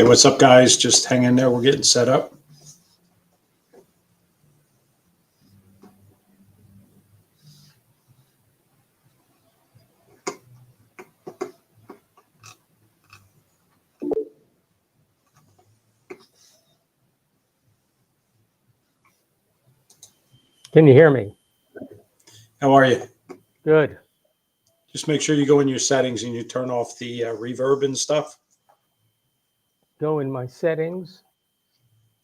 Hey, what's up, guys? Just hang in there. We're getting set up. Can you hear me? How are you? Good. Just make sure you go in your settings and you turn off the reverb and stuff. Go in my settings.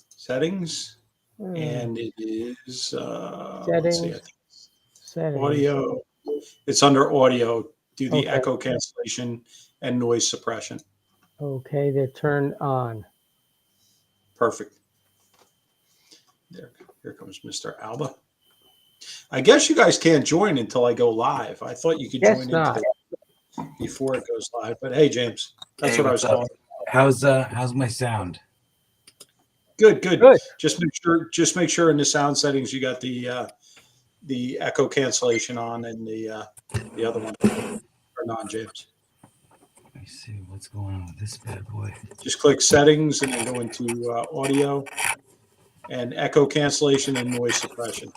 Settings. And it is, let's see, Settings. Settings. audio. It's under audio. Do the Okay. echo cancellation and noise suppression. Okay, they're turned on. Perfect. There, here comes Mr. Alba. I guess you guys can't join until I go live. I thought you could Guess join not. before it goes live. But hey, James, that's Hey, what I was what's up? calling. How's my sound? Good. Good. Just make sure in the sound settings you got the echo cancellation on and the other one turned on, James. Let me see what's going on with this bad boy. Just click settings and then go into audio and echo cancellation and noise suppression.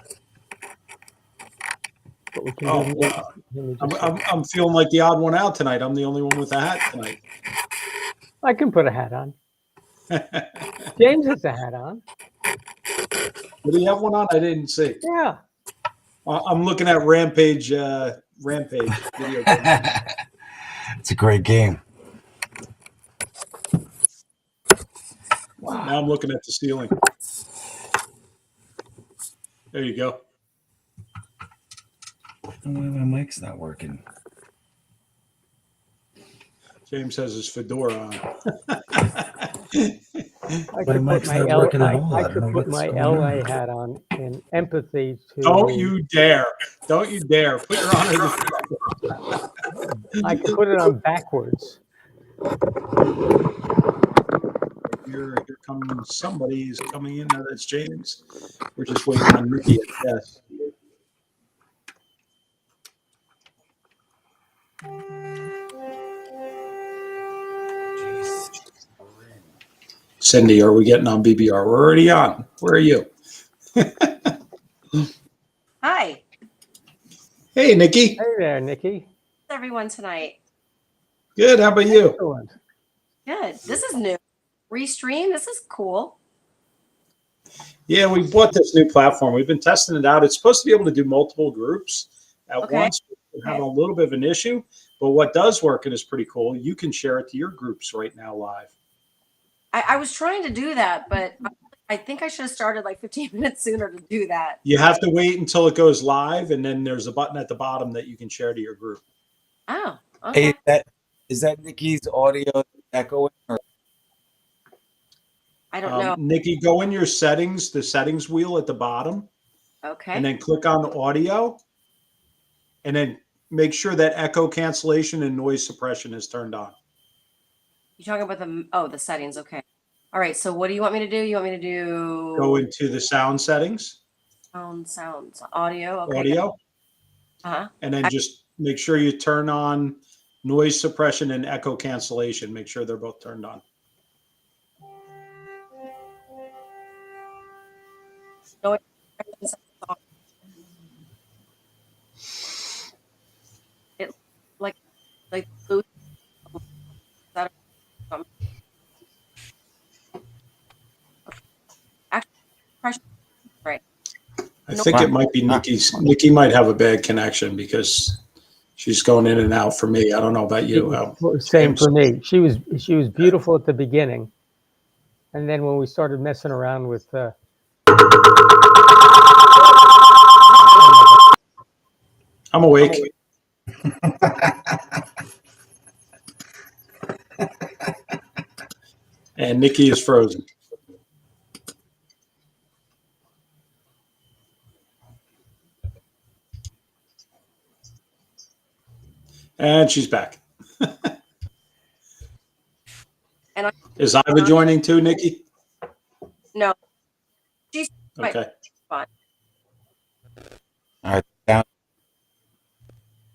But we can Oh, do wow. let me just I'm feeling like the odd one out tonight. I'm the only one with a hat tonight. I can put a hat on. James has a hat on. Do you have one on? I didn't see. Yeah. I'm looking at Rampage video game. It's a great game. Wow. Now I'm looking at the ceiling. There you go. My mic's not working. James has his fedora on. I My could put mic's my not working at all. I don't know could put what's my going on. LA hat on in empathy to. Don't you dare. Don't you dare. Put your honor to I could put it on backwards. Here comes somebody who's coming in. Now that's James. We're just waiting on Nikki, I guess. Cindy, are we getting on BBR? We're already on. Where are you? Hi. Hey, Nikki. Hey there, Nikki. How's everyone tonight? Good. How about you? Excellent. Good. This is new. Restream. This is cool. Yeah, we bought this new platform. We've been testing it out. It's supposed to be able to do multiple groups at once. We're having a little bit of an issue, but what does work and is pretty cool, you can share it to your groups right now live. I was trying to do that, but I think I should have started like 15 minutes sooner to do that. You have to wait until it goes live, and then there's a button at the bottom that you can share to your group. Oh, okay. Hey, is that Nikki's audio echoing? Or? I don't know. Nikki, go in your settings, the settings wheel at the bottom, Okay. and then click on the audio, and then make sure that echo cancellation and noise suppression is turned on. You're talking about the settings. Okay. All right. So what do you want me to do? You want me to do Go into the sound settings, sounds, audio. Okay. audio, and then just make sure you turn on noise suppression and echo cancellation. Make sure they're both turned on. It like blue. Right. I think it might be Nikki's. Nikki might have a bad connection because she's going in and out for me. I don't know about you. Same for me. She was beautiful at the beginning, and then when we started messing around with. I'm awake. And Nikki is frozen. And she's back. Is Iva joining too, Nikki? No. She's okay. Fine. All right. Down.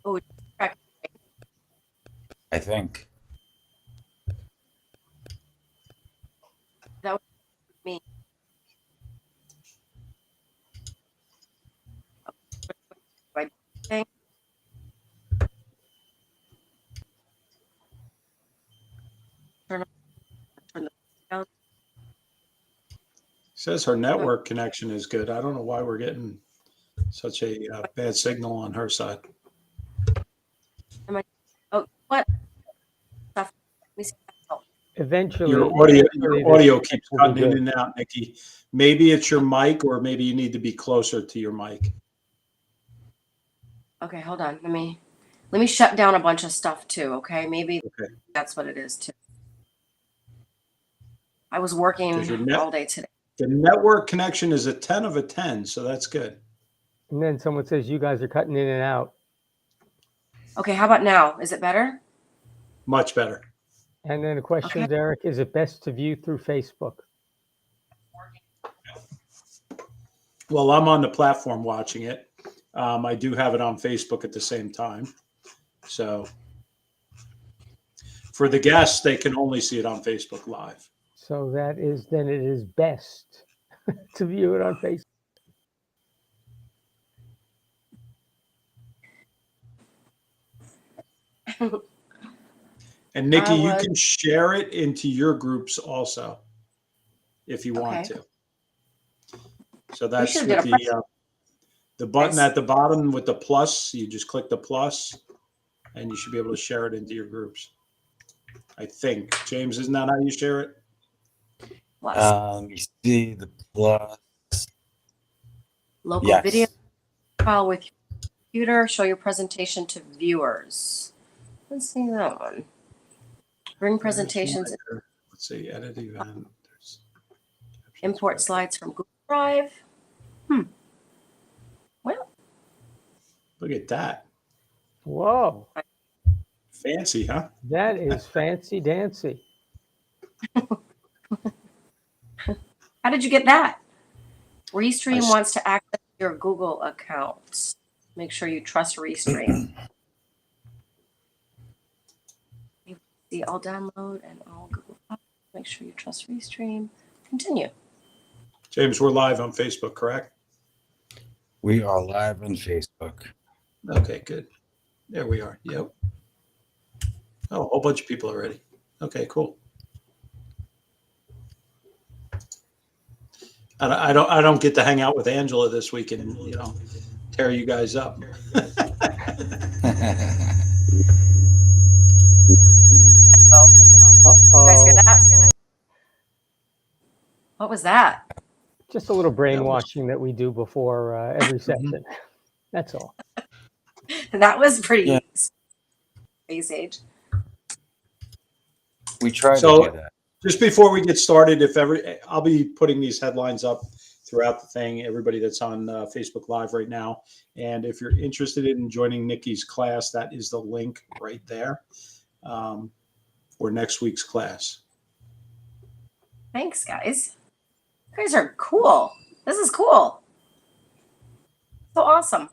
Oh, I think. me. I think. Turn the down. Says her network connection is good. I don't know why we're getting such a bad signal on her side. Oh, what? Stuff. Let me see. Oh, Eventually, Your eventually audio this keeps will be cutting in good. and out, Nikki. Maybe it's your mic, or maybe you need to be closer to your mic. okay, hold on. Let me shut down a bunch of stuff too. Okay, maybe Okay. that's what it is too. I was Because working all day today. the network connection is a 10 of a 10, so that's good. And then someone says you guys are cutting in and out. Okay, how about now? Is it better? Much better. And then the question, Okay. Derek, is it best to view through Facebook? Well, I'm on the platform watching it. I do have it on Facebook at the same time. So for the guests, they can only see it on Facebook Live. So that is, then it is best to view it on Facebook. And Nikki, I you was can share it into your groups also if you want okay. to. So We that's should have with did a the button Nice. at the bottom with the plus. You just click the plus, and you should be able to share it into your groups. I think. James, isn't that how you share it? plus Let me see the plus. local Yes. video file with your computer. Show your presentation to viewers. Let's see that one. Bring presentations. Let's see, edit event. There's Import slides from Google Drive. Well, Look at that. Whoa, Fancy, huh? that is fancy dancy. how did you get that? Restream wants to access your Google account. Make sure you trust Restream. See, I'll download and I'll Google. Make sure you trust Restream. Continue. James, we're live on Facebook, correct? We are live on Facebook. Okay, good. There we are. Yep. Oh, a whole bunch of people already. Okay, cool. I don't get to hang out with Angela this week and tear you guys up. You guys hear Uh-oh. that? What was that? Just a little brainwashing that we do before every session. That's all. That was pretty Yeah. space age. We try to So- do that. Just before we get started, I'll be putting these headlines up throughout the thing, everybody that's on Facebook Live right now. And if you're interested in joining Nikki's class, that is the link right there for next week's class. Thanks, guys. You guys are cool. This is cool. So awesome.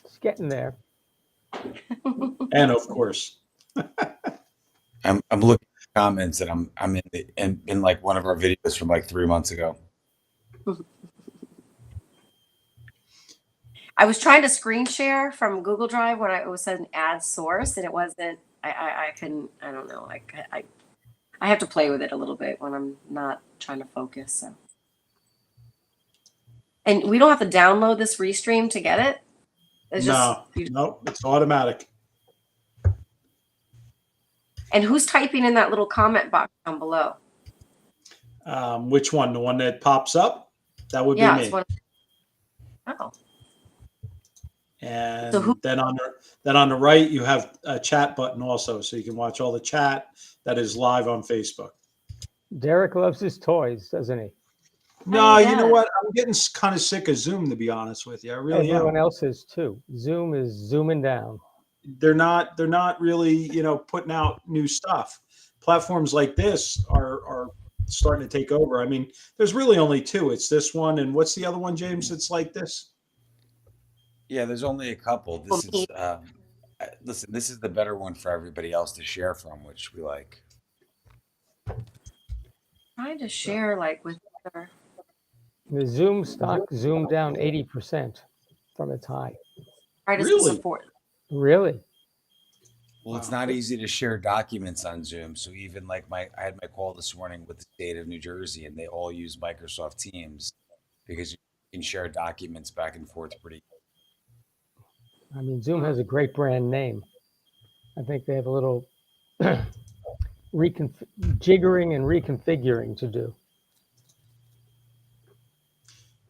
It's getting there. And of course, I'm looking at comments and I'm in like one of our videos from like 3 months ago. I was trying to screen share from Google Drive when it was an ad source, and it wasn't. I couldn't. I don't know. I have to play with it a little bit when I'm not trying to focus. So, and we don't have to download this Restream to get it. It's no, it's automatic. And who's typing in that little comment box down below? Which one? The one that pops up? That would be me. It's one. Oh. And So then on the right, you have a chat button also, so you can watch all the chat that is live on Facebook. Derek loves his toys, doesn't he? No, yeah. you know what? I'm getting kind of sick of Zoom, to be honest with you. I really Everyone am. else is too. Zoom is zooming down. They're not really, putting out new stuff. Platforms like this are starting to take over. I mean, there's really only two. It's this one, and what's the other one, James? It's like this. Yeah, there's only a couple. This is listen, this is the better one for everybody else to share from, which we like. Trying to share like with Sure. The Zoom stock zoomed down 80% from its high. Right as the Really? support. Really? Well, it's Wow. not easy to share documents on Zoom. So even like I had my call this morning with the state of New Jersey, and they all use Microsoft Teams because you can share documents back and forth pretty. I mean, Zoom has a great brand name. I think they have a little jiggering and reconfiguring to do.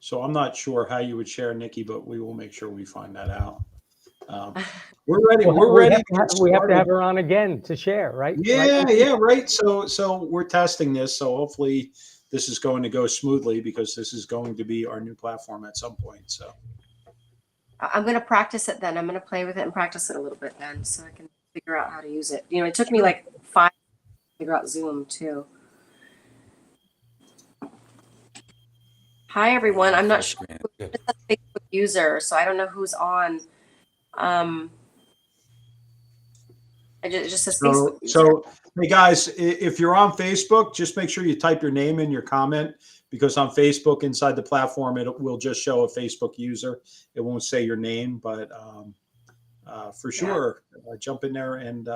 So I'm not sure how you would share Nikki, but we will make sure we find that out. We're ready. We're ready to get We have to started. have her on again to share, right? Yeah, Right? yeah, right. So we're testing this. So hopefully this is going to go smoothly because this is going to be our new platform at some point. So I'm going to practice it then. I'm going to play with it and practice it a little bit then so I can figure out how to use it. You know, it took me like 5 to figure out Zoom too. Hi, everyone. I'm not sure. Good. It's a Facebook user, so I don't know who's on. It just says Facebook user. so hey guys, if you're on Facebook, just make sure you type your name in your comment because on Facebook inside the platform it will just show a Facebook user. It won't say your name, but for sure, jump in there and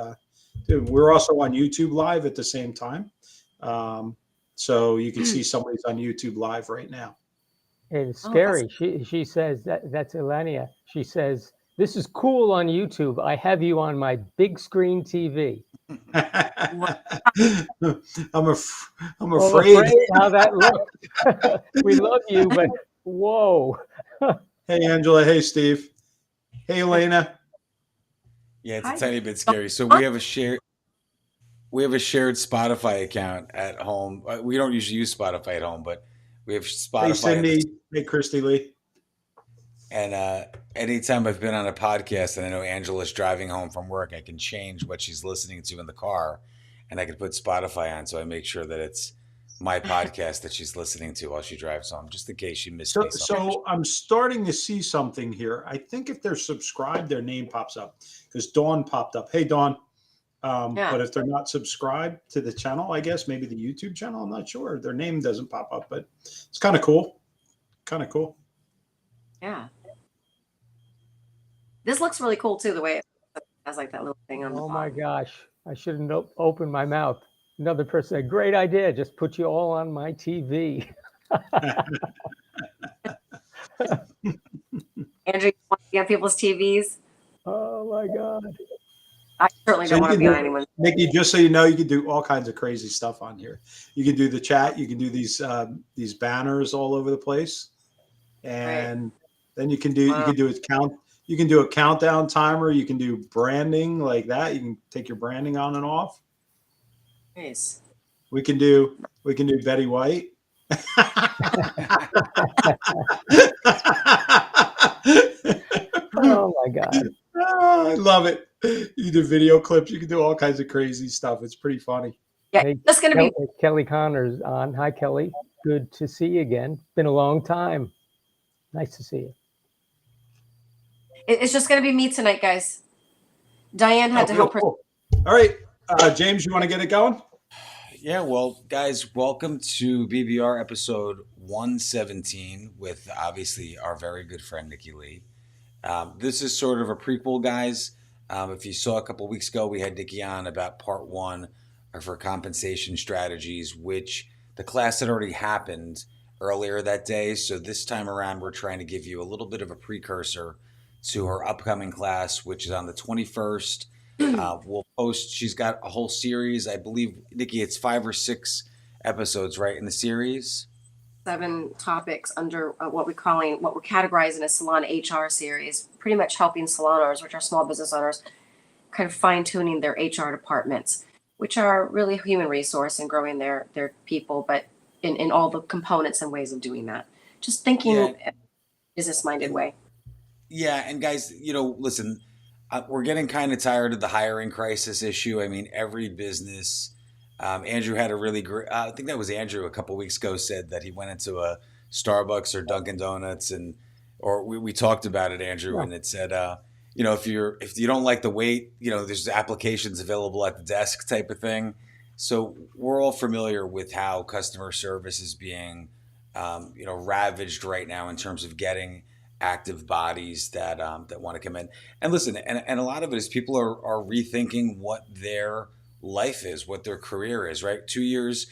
dude, we're also on YouTube Live at the same time, so you can see somebody's on YouTube Live right now. It's Oh, scary. She says that's Elenia. She says, "This is cool on YouTube. I have you on my big screen TV." I'm Oh, afraid. how that looked. We love you, but whoa. Hey Angela. Hey Steve. Hey Elena. Yeah, it's Hi. a tiny bit scary. So we have a shared Spotify account at home. We don't usually use Spotify at home, but we have Spotify. Hey Cindy. Hey Christy Lee. And anytime I've been on a podcast and I know Angela's driving home from work, I can change what she's listening to in the car, and I can put Spotify on, so I make sure that it's my podcast that she's listening to while she drives home, just in case she missed me. So I'm starting to see something here. I think if they're subscribed, their name pops up because Dawn popped up. Hey Dawn. But if they're not subscribed to the channel, I guess maybe the YouTube channel, I'm not sure. Their name doesn't pop up, but it's kind of cool. Kind of cool. Yeah. This looks really cool too, the way it has like that little thing on the Oh bottom. my gosh. I shouldn't opened my mouth. Another person said, "Great idea. Just put you all on my TV." Andrew, you want to be on people's TVs? Oh my God. I certainly So don't you want to can be on do- anyone's. Nikki, just so you know, you can do all kinds of crazy stuff on here. You can do the chat. You can do these banners all over the place, and then you can do You can do a countdown timer. You can do branding like that. You can take your branding on and off. Nice. We can do Betty White. Oh my God. Oh, I love it. You do video clips. You can do all kinds of crazy stuff. It's pretty funny. Yeah, Hey, that's going to be. Kelly Connor's on. Hi, Kelly. Good to see you again. Been a long time. Nice to see you. It's just going to be me tonight, guys. Diane had to help her. Cool. All right, James, you want to get it going? Yeah, well, guys, welcome to BBR episode 117 with obviously our very good friend Nikki Lee. This is sort of a prequel, guys. If you saw a couple weeks ago, we had Nikki on about part 1 of her compensation strategies, which the class had already happened earlier that day. So this time around, we're trying to give you a little bit of a precursor to her upcoming class, which is on the 21st. We'll post. She's got a whole series. I believe, Nikki, it's 5 or 6 episodes, right, in the series? 7 topics under what we're categorizing as salon HR series, pretty much helping salon owners, which are small business owners, kind of fine tuning their HR departments, which are really human resource and growing their people, but in all the components and ways of doing that. Just thinking business minded way. Yeah. And guys, listen, we're getting kind of tired of the hiring crisis issue. I mean, every business, Andrew had a really great, I think that was Andrew a couple of weeks ago, said that he went into a Starbucks or Dunkin' Donuts or we talked about it, Andrew, and it said, if you don't like the wait, there's applications available at the desk type of thing. So we're all familiar with how customer service is being ravaged right now in terms of getting active bodies that want to come in. And listen, and a lot of it is people are rethinking what their life is, what their career is, right? 2 years,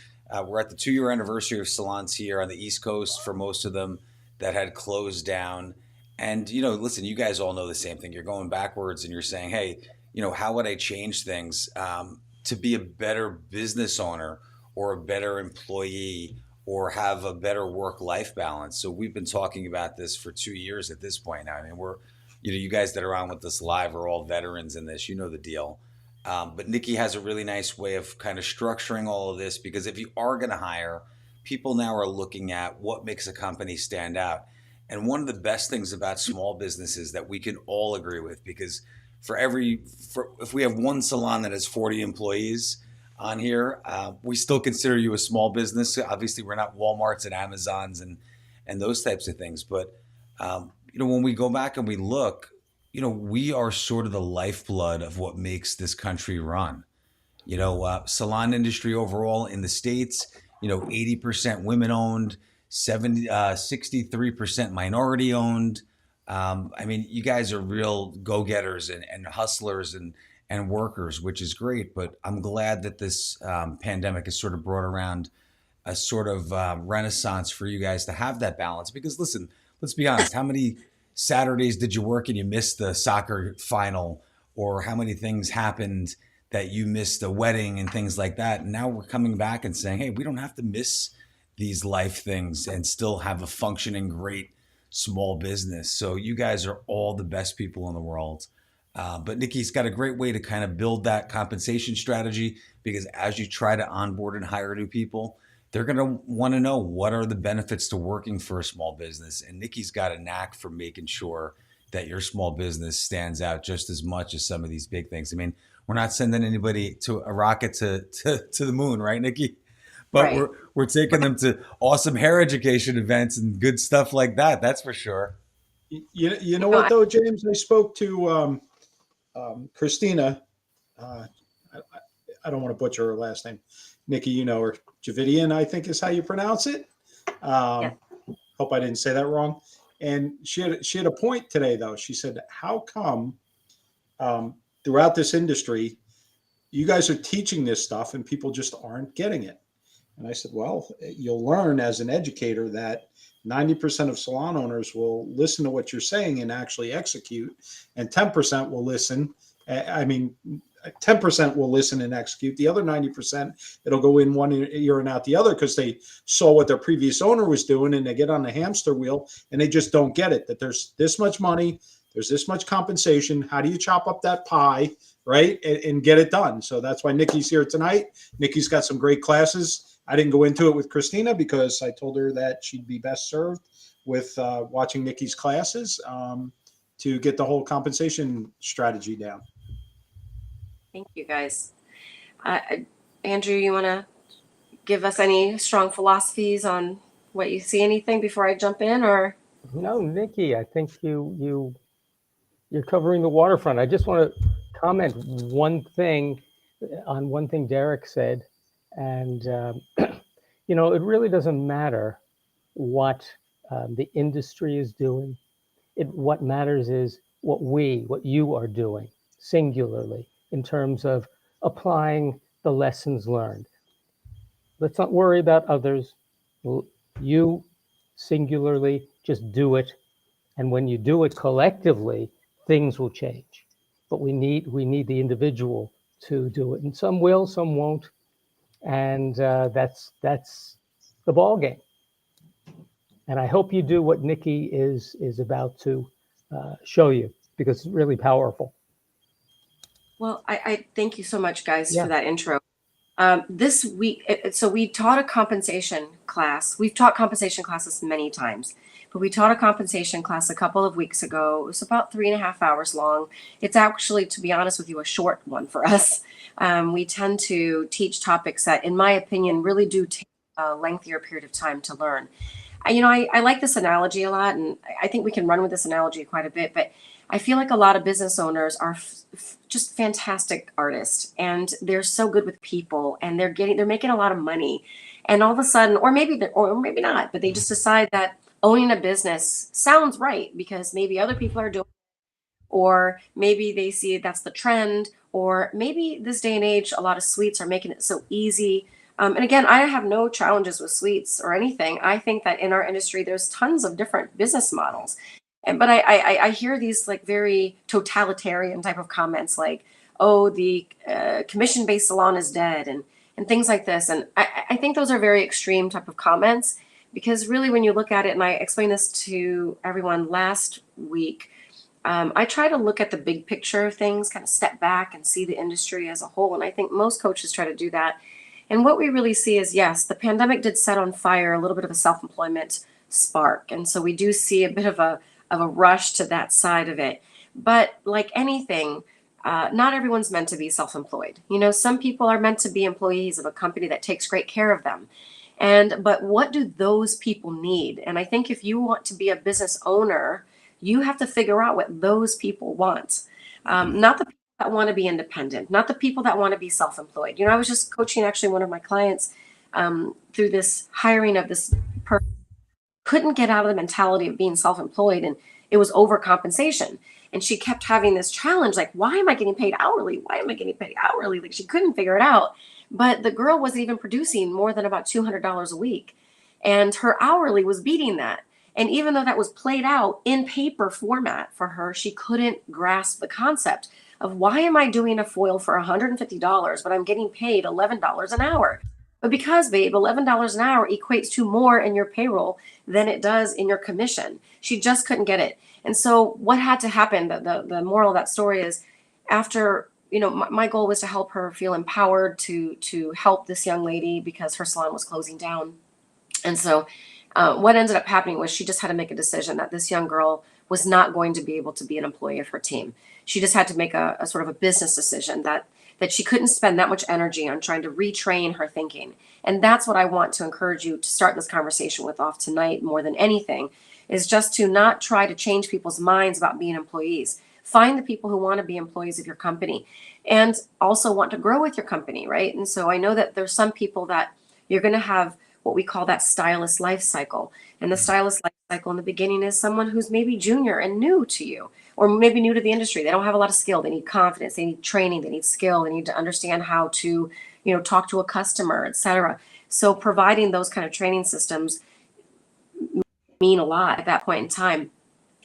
we're at the 2 year anniversary of salons here on the East Coast for most of them that had closed down. And, listen, you guys all know the same thing. You're going backwards and you're saying, hey, how would I change things to be a better business owner or a better employee or have a better work-life balance? So we've been talking about this for 2 years at this point now. I mean, we're, you guys that are on with us live are all veterans in this. You know the deal. But Nikki has a really nice way of kind of structuring all of this, because if you are going to hire, people now are looking at what makes a company stand out. And one of the best things about small businesses that we can all agree with, because if we have one salon that has 40 employees on here, we still consider you a small business. Obviously, we're not Walmarts and Amazons and those types of things. But, when we go back and we look, we are sort of the lifeblood of what makes this country run. Salon industry overall in the States, 80% women owned, 63% minority owned. I mean, you guys are real go-getters and hustlers and workers, which is great. But I'm glad that this pandemic has sort of brought around a sort of renaissance for you guys to have that balance. Because listen, let's be honest, how many Saturdays did you work and you missed the soccer final? Or how many things happened that you missed a wedding and things like that? And now we're coming back and saying, hey, we don't have to miss these life things and still have a functioning, great small business. So you guys are all the best people in the world. But Nikki's got a great way to kind of build that compensation strategy, because as you try to onboard and hire new people, they're going to want to know what are the benefits to working for a small business. And Nikki's got a knack for making sure that your small business stands out just as much as some of these big things. I mean, we're not sending anybody to a rocket to the moon, right, Nikki? But Right. we're taking them to awesome hair education events and good stuff like that. That's for sure. You know what though, James? I spoke to Christina. I don't want to butcher her last name. Nikki, you know her. Javidian, I think is how you pronounce it. Yeah. Hope I didn't say that wrong. And she had a point today though. She said, "How come throughout this industry, you guys are teaching this stuff and people just aren't getting it?" And I said, well, you'll learn as an educator that 90% of salon owners will listen to what you're saying and actually execute, and 10% will listen. 10% will listen and execute. The other 90%, it'll go in one ear and out the other because they saw what their previous owner was doing and they get on the hamster wheel and they just don't get it, that there's this much money, there's this much compensation. How do you chop up that pie, right, and get it done? So that's why Nikki's here tonight. Nikki's got some great classes. I didn't go into it with Christina because I told her that she'd be best served with watching Nikki's classes to get the whole compensation strategy down. Thank you, guys. Andrew, you want to give us any strong philosophies on what you see? Anything before I jump in, or? No, Nikki, I think you're covering the waterfront. I just want to comment on one thing Derek said, and it really doesn't matter what the industry is doing. What matters is what you are doing singularly in terms of applying the lessons learned. Let's not worry about others. You singularly just do it. And when you do it collectively, things will change. But we need the individual to do it. And some will, some won't. And that's the ball game. And I hope you do what Nikki is about to show you, because it's really powerful. Well, I thank you so much, guys, Yeah. for that intro. This week, so we taught a compensation class. We've taught compensation classes many times, but we taught a compensation class a couple of weeks ago. It was about 3.5 hours long. It's actually, to be honest with you, a short one for us. We tend to teach topics that, in my opinion, really do take a lengthier period of time to learn. I like this analogy a lot, and I think we can run with this analogy quite a bit, but I feel like a lot of business owners are just fantastic artists, and they're so good with people, and they're making a lot of money. And all of a sudden, or maybe not, but they just decide that owning a business sounds right because maybe other people are doing, or maybe they see that's the trend, or maybe this day and age, a lot of suites are making it so easy. And again, I have no challenges with suites or anything. I think that in our industry, there's tons of different business models. But I hear these like very totalitarian type of comments like, oh, the commission-based salon is dead, and things like this. And I think those are very extreme type of comments, because really when you look at it, and I explained this to everyone last week, I try to look at the big picture of things, kind of step back and see the industry as a whole. And I think most coaches try to do that. And what we really see is, yes, the pandemic did set on fire a little bit of a self-employment spark. And so we do see a bit of a rush to that side of it. But like anything, not everyone's meant to be self-employed. You know, some people are meant to be employees of a company that takes great care of them. But what do those people need? And I think if you want to be a business owner, you have to figure out what those people want. Not the people that want to be independent, not the people that want to be self-employed. You know, I was just coaching actually one of my clients through this hiring of this person, couldn't get out of the mentality of being self-employed, and it was overcompensation. And she kept having this challenge, like, why am I getting paid hourly? Why am I getting paid hourly? Like, she couldn't figure it out. But the girl wasn't even producing more than about $200 a week. And her hourly was beating that. And even though that was played out in paper format for her, she couldn't grasp the concept of, why am I doing a foil for $150, but I'm getting paid $11 an hour? But because, babe, $11 an hour equates to more in your payroll than it does in your commission. She just couldn't get it. And so what had to happen, the moral of that story is, after, you know, my goal was to help her feel empowered to help this young lady because her salon was closing down. And so what ended up happening was she just had to make a decision that this young girl was not going to be able to be an employee of her team. She just had to make a sort of a business decision that she couldn't spend that much energy on trying to retrain her thinking. And that's what I want to encourage you to start this conversation with off tonight more than anything, is just to not try to change people's minds about being employees. Find the people who want to be employees of your company and also want to grow with your company, right? And so I know that there's some people that you're going to have what we call that stylist life cycle. And the stylist life cycle in the beginning is someone who's maybe junior and new to you, or maybe new to the industry. They don't have a lot of skill. They need confidence. They need training. They need skill. They need to understand how to, you know, talk to a customer, etc. So providing those kind of training systems mean a lot at that point in time.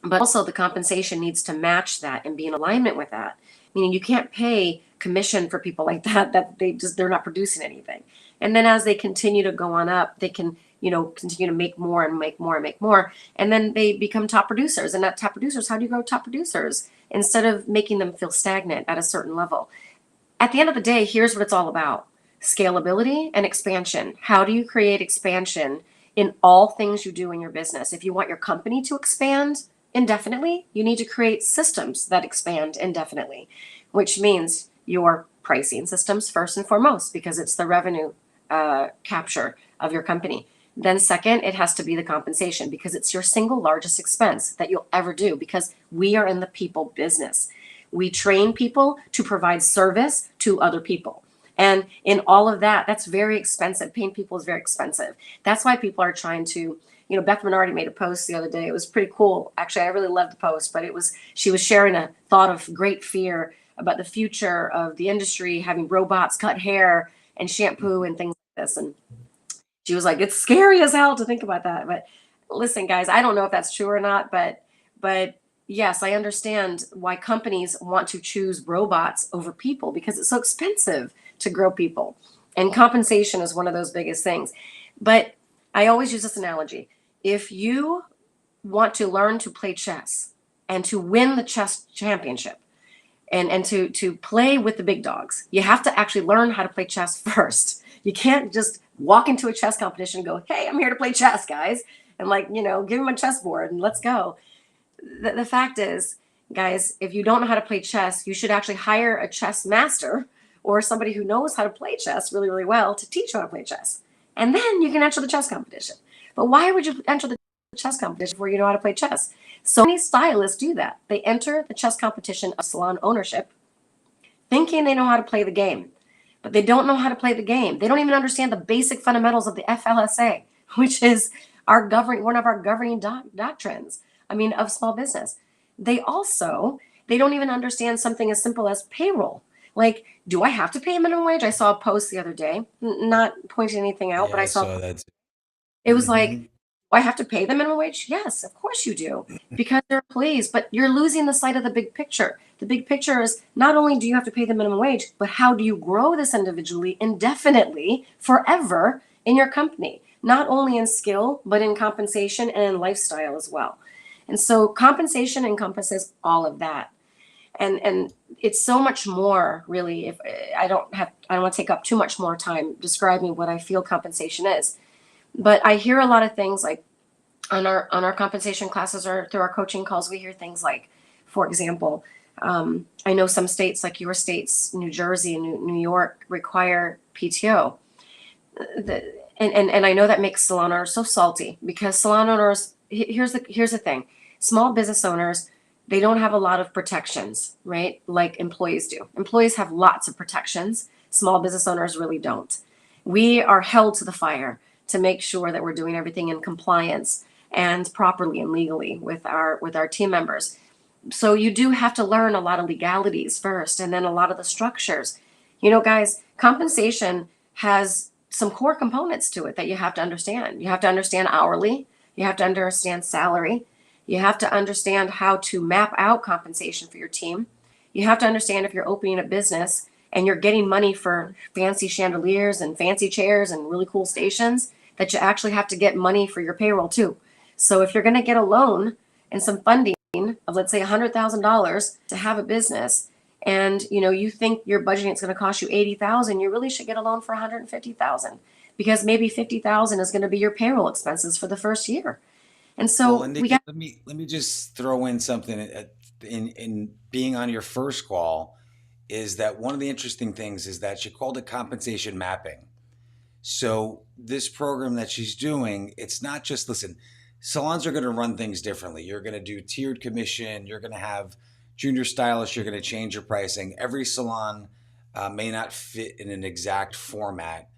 But also the compensation needs to match that and be in alignment with that. Meaning you can't pay commission for people like that they're not producing anything. And then as they continue to go on up, they can, you know, continue to make more and make more and make more. And then they become top producers. And at top producers, how do you grow top producers? Instead of making them feel stagnant at a certain level. At the end of the day, here's what it's all about: scalability and expansion. How do you create expansion in all things you do in your business? If you want your company to expand indefinitely, you need to create systems that expand indefinitely, which means your pricing systems first and foremost, because it's the revenue capture of your company. Then second, it has to be the compensation, because it's your single largest expense that you'll ever do, because we are in the people business. We train people to provide service to other people. And in all of that, that's very expensive. Paying people is very expensive. That's why people are trying to, you know, Beth Minardi made a post the other day. It was pretty cool. Actually, I really loved the post, but she was sharing a thought of great fear about the future of the industry, having robots cut hair and shampoo and things like this. And she was like, it's scary as hell to think about that. But listen, guys, I don't know if that's true or not, but yes, I understand why companies want to choose robots over people, because it's so expensive to grow people. And compensation is one of those biggest things. But I always use this analogy. If you want to learn to play chess and to win the chess championship, and to play with the big dogs, you have to actually learn how to play chess first. You can't just walk into a chess competition and go, hey, I'm here to play chess, guys. And like, you know, give me my chessboard and let's go. The fact is, guys, if you don't know how to play chess, you should actually hire a chess master or somebody who knows how to play chess really, really well to teach you how to play chess. And then you can enter the chess competition. But why would you enter the chess competition before you know how to play chess? So many stylists do that. They enter the chess competition of salon ownership thinking they know how to play the game. but they don't know how to play the game. They don't even understand the basic fundamentals of the FLSA, which is one of our governing doctrines. I mean, of small business. They don't even understand something as simple as payroll. Like, do I have to pay a minimum wage? I saw a post the other day, not pointing anything out, but Yeah, I I saw saw that. it was like, Mm-hmm. do I have to pay the minimum wage? Yes, of course you do, because they're employees, but you're losing the sight of the big picture. The big picture is not only do you have to pay the minimum wage, but how do you grow this individually indefinitely forever in your company, not only in skill, but in compensation and in lifestyle as well. And so compensation encompasses all of that. And it's so much more, really. If I don't want to take up too much more time describing what I feel compensation is, but I hear a lot of things like on our compensation classes or through our coaching calls, we hear things like, for example, I know some states like your states, New Jersey and New York, require PTO. And I know that makes salon owners so salty, because salon owners, here's the thing, small business owners, they don't have a lot of protections, right? Like employees do. Employees have lots of protections. Small business owners really don't. We are held to the fire to make sure that we're doing everything in compliance and properly and legally with our team members. So you do have to learn a lot of legalities first, and then a lot of the structures. You know, guys, compensation has some core components to it that you have to understand. You have to understand hourly, you have to understand salary, you have to understand how to map out compensation for your team. You have to understand if you're opening a business and you're getting money for fancy chandeliers and fancy chairs and really cool stations, that you actually have to get money for your payroll too. So if you're going to get a loan and some funding of, let's say, $100,000 to have a business, and you think your budgeting is going to cost you 80,000, you really should get a loan for 150,000, because maybe 50,000 is going to be your payroll expenses for the first year. And Well, so and we Nikki, got let me just throw in something in being on your first call, is that one of the interesting things is that she called it compensation mapping. So this program that she's doing, it's not just, listen, salons are going to run things differently. You're going to do tiered commission. You're going to have junior stylists. You're going to change your pricing. Every salon may not fit in an exact format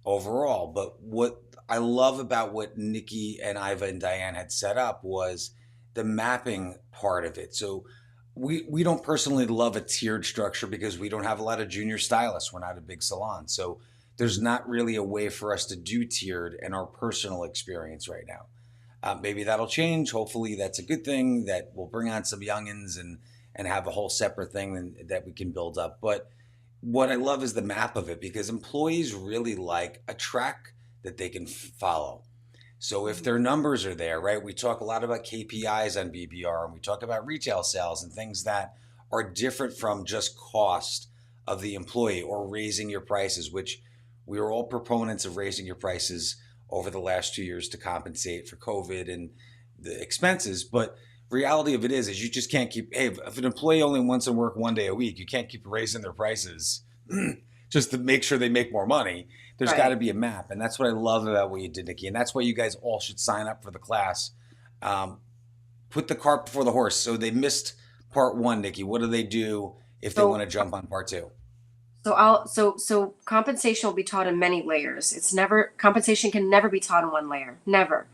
overall. But what I love about what Nikki and Iva and Diane had set up was the mapping part of it. So we don't personally love a tiered structure because we don't have a lot of junior stylists. We're not a big salon. So there's not really a way for us to do tiered in our personal experience right now. Maybe that'll change. Hopefully that's a good thing, that we'll bring on some youngins and have a whole separate thing that we can build up. But what I love is the map of it, because employees really like a track that they can follow. So if their numbers are there, right? We talk a lot about KPIs on BBR, and we talk about retail sales and things that are different from just cost of the employee or raising your prices, which we are all proponents of raising your prices over the last 2 years to compensate for COVID and the expenses. But reality of it is you just can't keep, hey, if an employee only wants to work 1 day a week, you can't keep raising their prices just to make sure they make more money. There's got to be a map. And that's what I love about what you did, Nikki. And that's why you guys all should sign up for the class. Put the cart before the horse. So they missed part one, Nikki. What do they do if they want to jump on part two? So compensation will be taught in many layers. Compensation can never be taught in one layer. Never.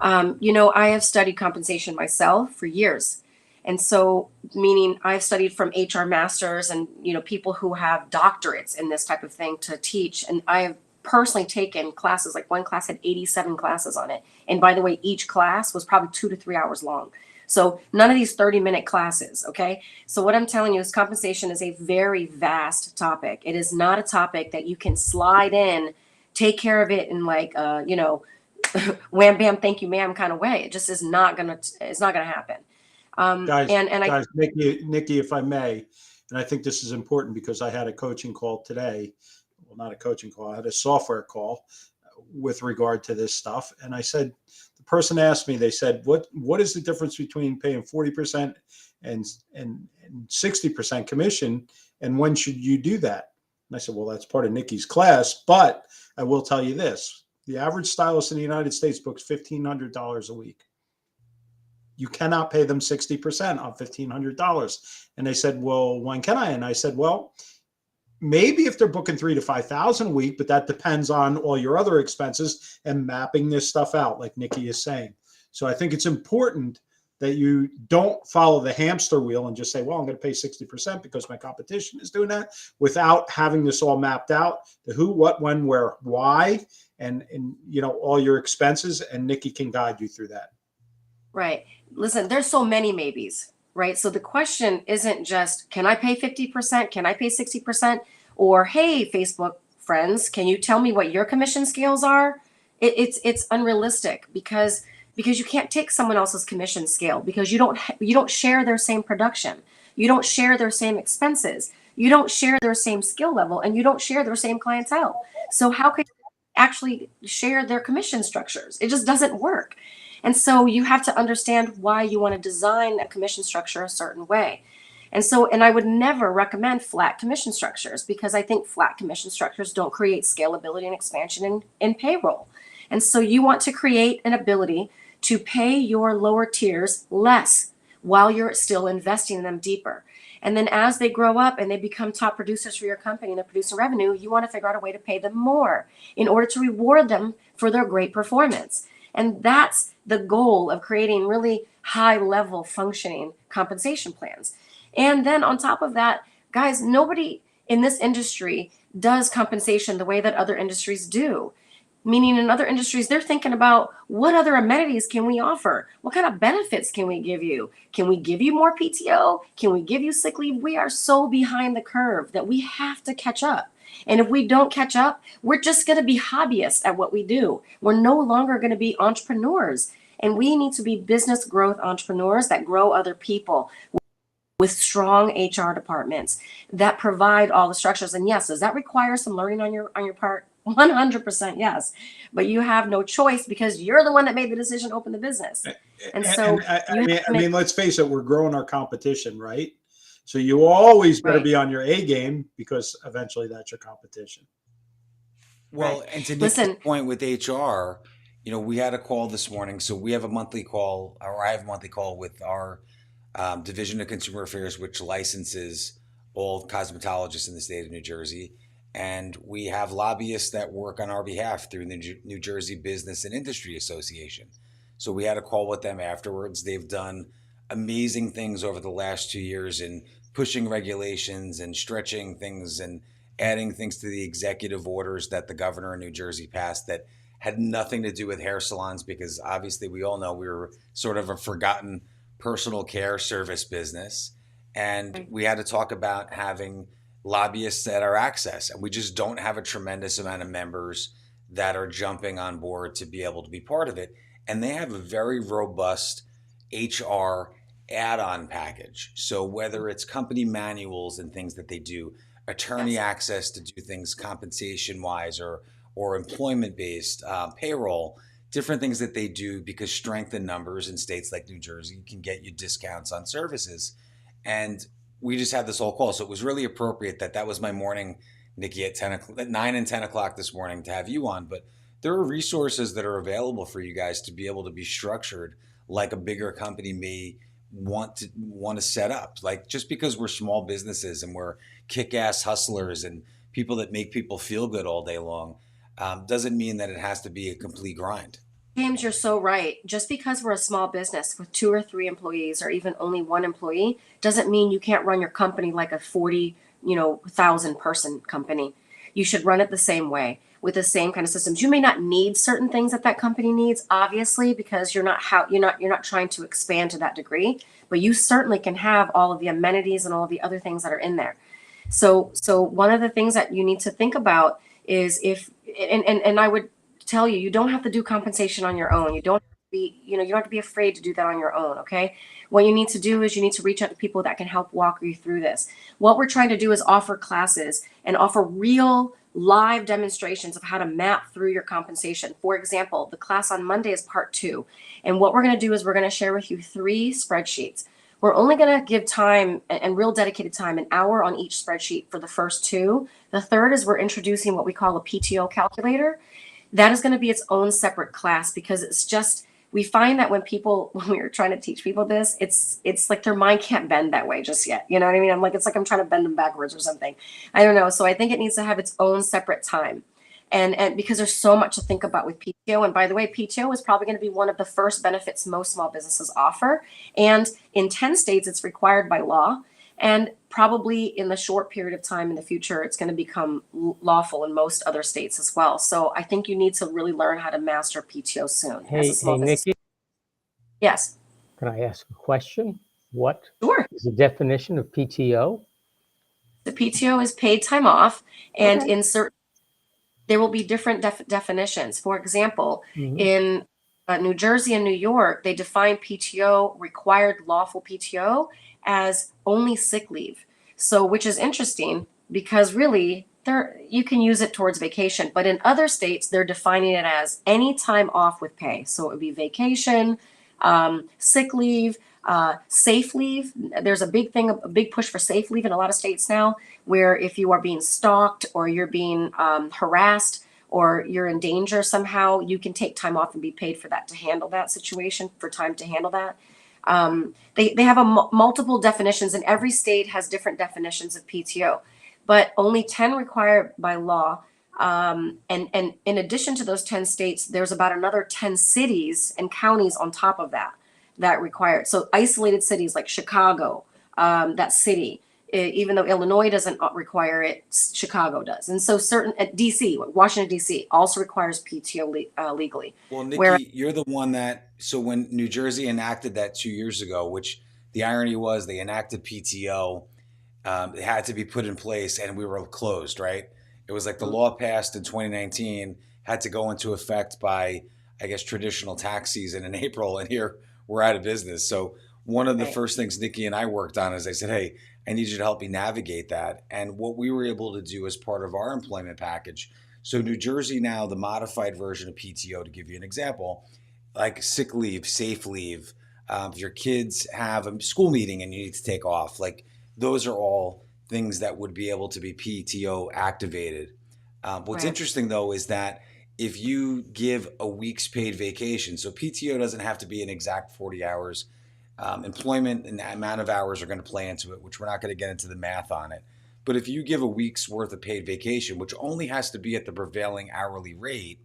I have studied compensation myself for years. And so, meaning I've studied from HR masters and, people who have doctorates in this type of thing to teach. And I have personally taken classes, like one class had 87 classes on it. And by the way, each class was probably 2 to 3 hours long. So none of these 30-minute classes. Okay. So what I'm telling you is compensation is a very vast topic. It is not a topic that you can slide in, take care of it in like, wham bam thank you ma'am kind of way. It just is not gonna happen. Guys, Nikki, if I may, and I think this is important because I had a coaching call today. Well, not a coaching call, I had a software call with regard to this stuff. And I said, the person asked me, they said, what is the difference between paying 40% and 60% commission? And when should you do that? And I said, well, that's part of Nikki's class, but I will tell you this. The average stylist in the United States books $1,500 a week. You cannot pay them 60% on $1,500. And they said, well, when can I? And I said, well, maybe if they're booking 3 to 5,000 a week, but that depends on all your other expenses and mapping this stuff out, like Nikki is saying. So I think it's important that you don't follow the hamster wheel and just say, well, I'm going to pay 60% because my competition is doing that, without having this all mapped out, the who, what, when, where, why, and all your expenses. And Nikki can guide you through that. Right. Listen, there's so many maybes, right? So the question isn't just, can I pay 50%? Can I pay 60%? Or, hey, Facebook friends, can you tell me what your commission scales are? It's unrealistic because you can't take someone else's commission scale, because you don't share their same production. You don't share their same expenses. You don't share their same skill level, and you don't share their same clientele. So how could you actually share their commission structures? It just doesn't work. And so you have to understand why you want to design a commission structure a certain way. And I would never recommend flat commission structures, because I think flat commission structures don't create scalability and expansion in payroll. And so you want to create an ability to pay your lower tiers less while you're still investing in them deeper. And then as they grow up and they become top producers for your company and they're producing revenue, you want to figure out a way to pay them more in order to reward them for their great performance. And that's the goal of creating really high level functioning compensation plans. And then on top of that, guys, nobody in this industry does compensation the way that other industries do. Meaning in other industries, they're thinking about, what other amenities can we offer? What kind of benefits can we give you? Can we give you more PTO? Can we give you sick leave? We are so behind the curve that we have to catch up. And if we don't catch up, we're just going to be hobbyists at what we do. We're no longer going to be entrepreneurs. And we need to be business growth entrepreneurs that grow other people with strong HR departments that provide all the structures. And yes, does that require some learning on your part? 100% yes. But you have no choice, because you're the one that made the decision to open the business. And so I mean, let's face it, we're growing our competition, right? So you always better be on your A game, because eventually that's your competition. Well, and to Nick's point with HR, we had a call this morning. So we have a monthly call, or I have a monthly call with our Division of Consumer Affairs, which licenses all cosmetologists in the state of New Jersey. And we have lobbyists that work on our behalf through the New Jersey Business and Industry Association. So we had a call with them afterwards. They've done amazing things over the last 2 years in pushing regulations and stretching things and adding things to the executive orders that the governor of New Jersey passed that had nothing to do with hair salons, because obviously we all know we were sort of a forgotten personal care service business. And we had to talk about having lobbyists at our access, and we just don't have a tremendous amount of members that are jumping on board to be able to be part of it. And they have a very robust HR add-on package. So whether it's company manuals and things that they do, attorney access to do things compensation wise or employment based, payroll, different things that they do, because strength in numbers in states like New Jersey can get you discounts on services. And we just had this whole call. So it was really appropriate that was my morning, Nikki, at 9 and 10 o'clock this morning to have you on. But there are resources that are available for you guys to be able to be structured like a bigger company may want to set up. Like, just because we're small businesses and we're kick-ass hustlers and people that make people feel good all day long, doesn't mean that it has to be a complete grind. James, you're so right. Just because we're a small business with 2 or 3 employees, or even only 1 employee, doesn't mean you can't run your company like a 40,000 person company. You should run it the same way, with the same kind of systems. You may not need certain things that company needs, obviously, because you're not trying to expand to that degree, but you certainly can have all of the amenities and all of the other things that are in there. So one of the things that you need to think about is and I would tell you, you don't have to do compensation on your own. You don't have to be, you don't have to be afraid to do that on your own. Okay. What you need to do is you need to reach out to people that can help walk you through this. What we're trying to do is offer classes and offer real live demonstrations of how to map through your compensation. For example, the class on Monday is part 2. And what we're going to do is we're going to share with you 3 spreadsheets. We're only going to give time and real dedicated time, an hour on each spreadsheet for the first 2. The third is we're introducing what we call a PTO calculator. That is going to be its own separate class, because it's just we find that when we are trying to teach people this, it's like their mind can't bend that way just yet. You know what I mean? I'm like, it's like I'm trying to bend them backwards or something. I don't know. So I think it needs to have its own separate time. And because there's so much to think about with PTO. And by the way, PTO is probably going to be one of the first benefits most small businesses offer. And in 10 states, it's required by law. And probably in the short period of time in the future, it's going to become lawful in most other states as well. So I think you need to really learn how to master PTO soon as a small business. Nikki, Yes. can I ask a question? What Sure. is the definition of PTO? The PTO is paid time off, and Okay. in certain there will be different definitions. For example, in New Jersey and New York, they define PTO, required lawful PTO, as only sick leave. So, which is interesting because really, you can use it towards vacation. But in other states, they're defining it as any time off with pay. So it would be vacation, sick leave, safe leave. There's a big push for safe leave in a lot of states now, where if you are being stalked or you're being harassed or you're in danger somehow, you can take time off and be paid for that, to handle that situation, for time to handle that. They have multiple definitions, and every state has different definitions of PTO, but only 10 required by law. And in addition to those 10 states, there's about another 10 cities and counties on top of that require it. So isolated cities like Chicago, that city, even though Illinois doesn't require it, Chicago does. And so certain DC, Washington, DC also requires PTO legally. Well, Nikki, you're the one so when New Jersey enacted that 2 years ago, which the irony was they enacted PTO, it had to be put in place and we were closed, right? It was like the law passed in 2019, had to go into effect by, I guess, traditional tax season in April, and here we're out of business. So one of the first things Nikki and I worked on is I said, hey, I need you to help me navigate that. And what we were able to do as part of our employment package. So New Jersey now, the modified version of PTO, to give you an example, like sick leave, safe leave, if your kids have a school meeting and you need to take off, like those are all things that would be able to be PTO activated. What's interesting though is that if you give a week's paid vacation, so PTO doesn't have to be an exact 40 hours. Employment and the amount of hours are going to play into it, which we're not going to get into the math on it. But if you give a week's worth of paid vacation, which only has to be at the prevailing hourly rate,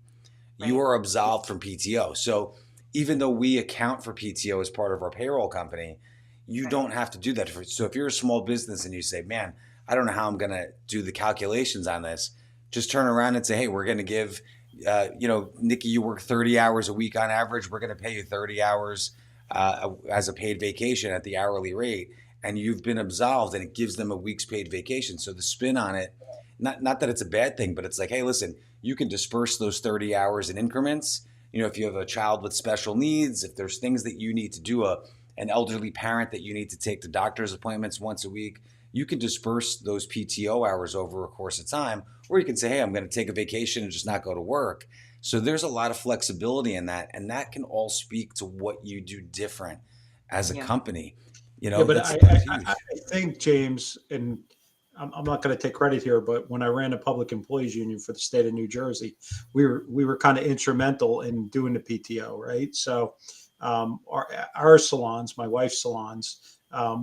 you are absolved from PTO. So even though we account for PTO as part of our payroll company, you don't have to do that. So if you're a small business and you say, man, I don't know how I'm going to do the calculations on this, just turn around and say, hey, we're going to give, Nikki, you work 30 hours a week on average. We're going to pay you 30 hours as a paid vacation at the hourly rate, and you've been absolved, and it gives them a week's paid vacation. So the spin on it, not that it's a bad thing, but it's like, hey, listen, you can disperse those 30 hours in increments. If you have a child with special needs, if there's things that you need to do, an elderly parent that you need to take to doctor's appointments once a week, you can disperse those PTO hours over a course of time, or you can say, hey, I'm going to take a vacation and just not go to work. So there's a lot of flexibility in that, and that can all speak to what you do different as a company. But I think, James, and I'm not going to take credit here, but when I ran a public employees union for the state of New Jersey, we were kind of instrumental in doing the PTO, right? So our salons, my wife's salons,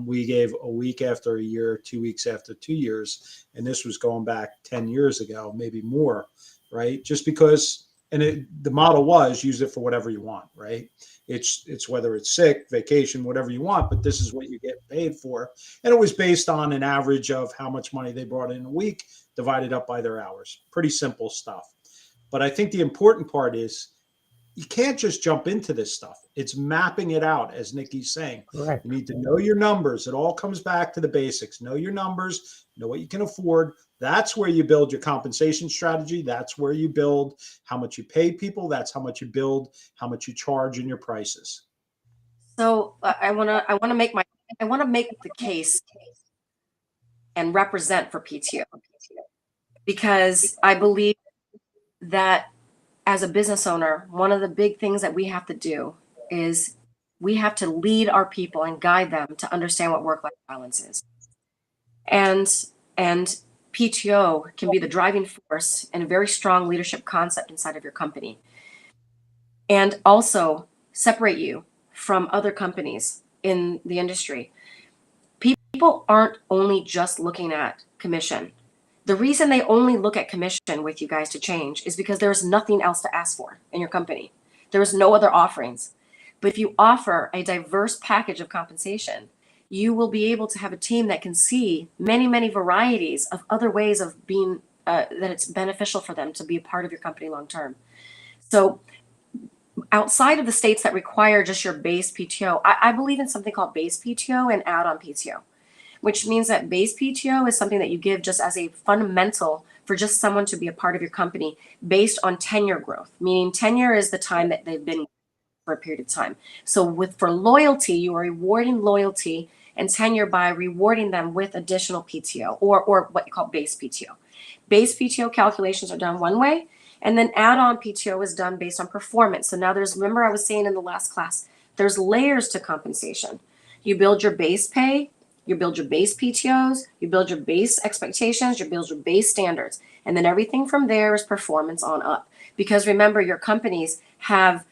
we gave a week after a year, 2 weeks after 2 years, and this was going back 10 years ago, maybe more, right? Just because. And the model was use it for whatever you want, right? It's whether it's sick, vacation, whatever you want, but this is what you get paid for. And it was based on an average of how much money they brought in a week divided up by their hours. Pretty simple stuff. But I think the important part is you can't just jump into this stuff. It's mapping it out, as Nikki's saying. Correct. You need to know your numbers. It all comes back to the basics. Know your numbers, know what you can afford. That's where you build your compensation strategy. That's where you build how much you pay people. That's how much you build, how much you charge in your prices. So I want to make the case and represent for PTO, because I believe that as a business owner, one of the big things that we have to do is we have to lead our people and guide them to understand what work-life balance is. And PTO can be the driving force and a very strong leadership concept inside of your company. And also, separate you from other companies in the industry. People aren't only just looking at commission. The reason they only look at commission with you guys to change is because there's nothing else to ask for in your company. There's no other offerings. But if you offer a diverse package of compensation, you will be able to have a team that can see many, many varieties of other ways of being, that it's beneficial for them to be a part of your company long term. So outside of the states that require just your base PTO, I believe in something called base PTO and add-on PTO, which means that base PTO is something that you give just as a fundamental for just someone to be a part of your company based on tenure growth, meaning tenure is the time that they've been for a period of time. So for loyalty, you are rewarding loyalty and tenure by rewarding them with additional PTO or what you call base PTO. Base PTO calculations are done one way, and then add-on PTO is done based on performance. So now remember I was saying in the last class, there's layers to compensation. You build your base pay, you build your base PTOs, you build your base expectations, you build your base standards, and then everything from there is performance on up. Because remember, your companies have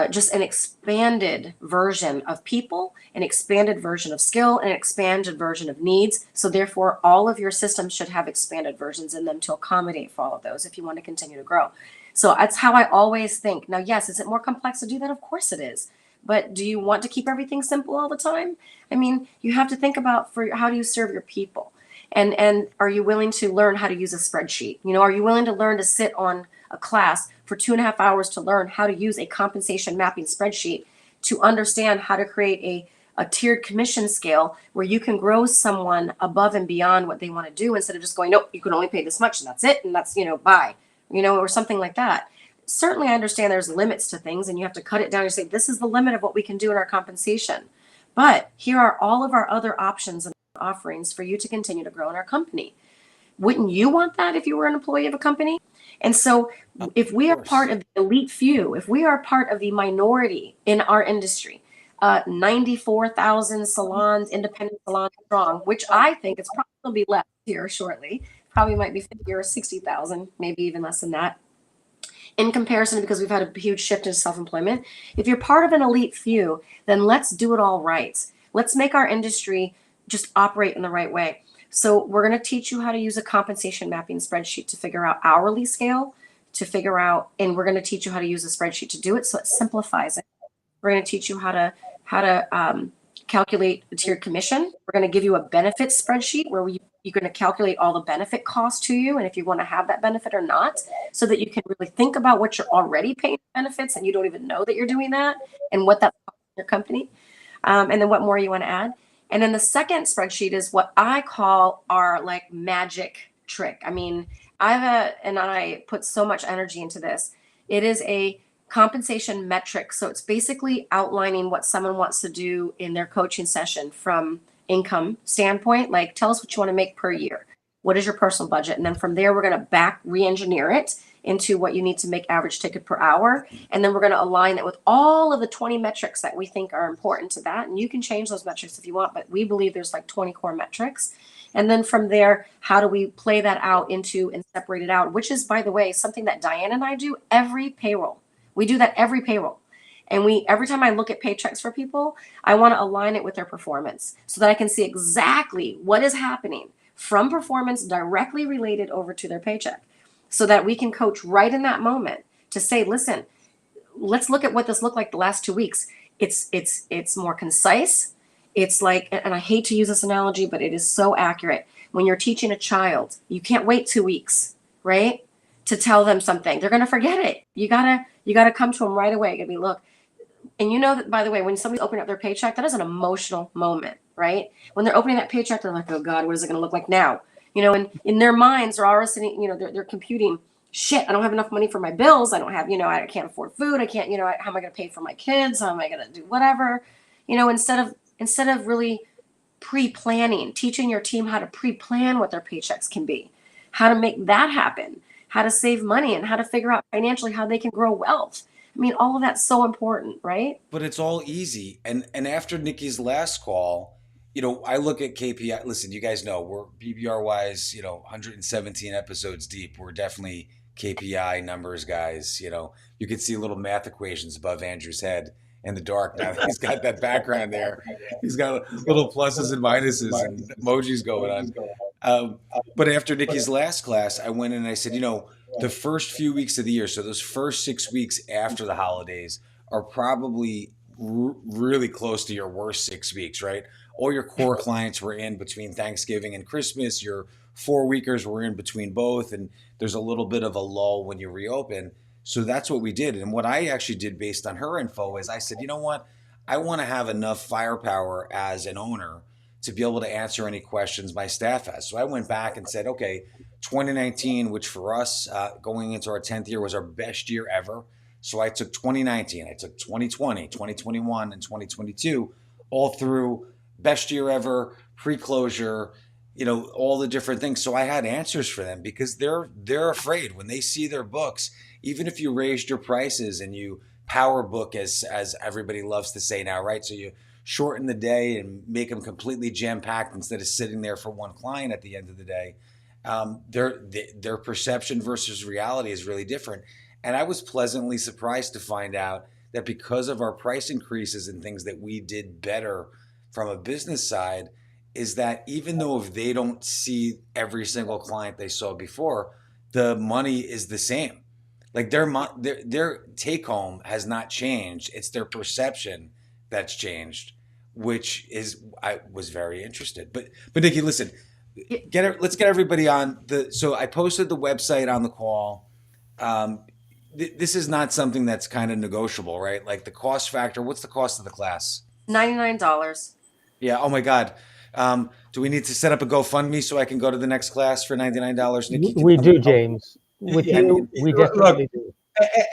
just an expanded version of people, an expanded version of skill, an expanded version of needs. So therefore, all of your systems should have expanded versions in them to accommodate for all of those if you want to continue to grow. So that's how I always think. Now, yes, is it more complex to do that? Of course it is. But do you want to keep everything simple all the time? I mean, you have to think about how do you serve your people? And are you willing to learn how to use a spreadsheet? Are you willing to learn to sit on a class for 2.5 hours to learn how to use a compensation mapping spreadsheet to understand how to create a tiered commission scale where you can grow someone above and beyond what they want to do instead of just going, nope, you can only pay this much and that's it. And that's, bye, or something like that. Certainly I understand there's limits to things and you have to cut it down and say, this is the limit of what we can do in our compensation. But here are all of our other options and offerings for you to continue to grow in our company. Wouldn't you want that if you were an employee of a company? And so if we are part of the elite few, if we are part of the minority in our industry, 94,000 salons, independent salons strong, which I think it's probably less here shortly, probably might be 50 or 60,000, maybe even less than that. In comparison, because we've had a huge shift in self-employment, if you're part of an elite few, then let's do it all right. Let's make our industry just operate in the right way. So we're going to teach you how to use a compensation mapping spreadsheet to figure out hourly scale, and we're going to teach you how to use a spreadsheet to do it so it simplifies it. We're going to teach you how to calculate the tiered commission. We're going to give you a benefits spreadsheet where you're going to calculate all the benefit costs to you and if you want to have that benefit or not, so that you can really think about what you're already paying benefits and you don't even know that you're doing that and what that's costing your company, and then what more you want to add. And then the second spreadsheet is what I call our magic trick. I mean, I put so much energy into this. It is a compensation metric. So it's basically outlining what someone wants to do in their coaching session from income standpoint. Like, tell us what you want to make per year. What is your personal budget? And then from there, we're going to back re-engineer it into what you need to make average ticket per hour. And then we're going to align that with all of the 20 metrics that we think are important to that. And you can change those metrics if you want, but we believe there's 20 core metrics. And then from there, how do we play that out into and separate it out, which is, by the way, something that Diane and I do every payroll. We do that every payroll. And every time I look at paychecks for people, I want to align it with their performance so that I can see exactly what is happening from performance directly related over to their paycheck, so that we can coach right in that moment to say, listen, let's look at what this looked like the last 2 weeks. It's more concise. It's like, and I hate to use this analogy, but it is so accurate. When you're teaching a child, you can't wait 2 weeks, right, to tell them something. They're going to forget it. You gotta come to them right away. You gotta be, look, and that, by the way, when somebody's opening up their paycheck, that is an emotional moment, right? When they're opening that paycheck, they're like, oh God, what is it going to look like now? And in their minds, they're already sitting, they're computing, shit, I don't have enough money for my bills. I don't have, I can't afford food. I can't, how am I going to pay for my kids? How am I going to do whatever? Instead of really pre-planning, teaching your team how to pre-plan what their paychecks can be, how to make that happen, how to save money, and how to figure out financially how they can grow wealth. I mean, all of that's so important, right? But it's all easy. And after Nikki's last call, I look at KPI. Listen, you guys know we're BBR wise, 117 episodes deep. We're definitely KPI numbers guys. You know, you can see little math equations above Andrew's head in the dark. Now that he's got that background there, he's got little pluses and minuses and emojis going on. But after Nikki's last class, I went in and I said, you know, the first few weeks of the year, so those first 6 weeks after the holidays, are probably really close to your worst 6 weeks, right? All your core clients were in between Thanksgiving and Christmas. Your 4 weekers were in between both, and there's a little bit of a lull when you reopen. So that's what we did. And what I actually did based on her info is I said, you know what? I want to have enough firepower as an owner to be able to answer any questions my staff has. So I went back and said, okay, 2019, which for us going into our 10th year was our best year ever. So I took 2019, I took 2020, 2021, and 2022 all through best year ever, pre-closure, you know, all the different things. So I had answers for them because they're afraid when they see their books, even if you raised your prices and you power book as everybody loves to say now, right? So you shorten the day and make them completely jam-packed instead of sitting there for one client at the end of the day. Their perception versus reality is really different. And I was pleasantly surprised to find out that because of our price increases and things that we did better from a business side, is that even though if they don't see every single client they saw before, the money is the same. Like their take home has not changed. It's their perception that's changed, which is I was very interested. But Nikki, listen, let's get everybody on the. So I posted the website on the call. This is not something that's kind of negotiable, right? Like the cost factor. What's the cost of the class? $99. Yeah. Oh my God. Do we need to set up a GoFundMe so I can go to the next class for $99? Nikki, We do, James. With Yeah, you, we definitely do.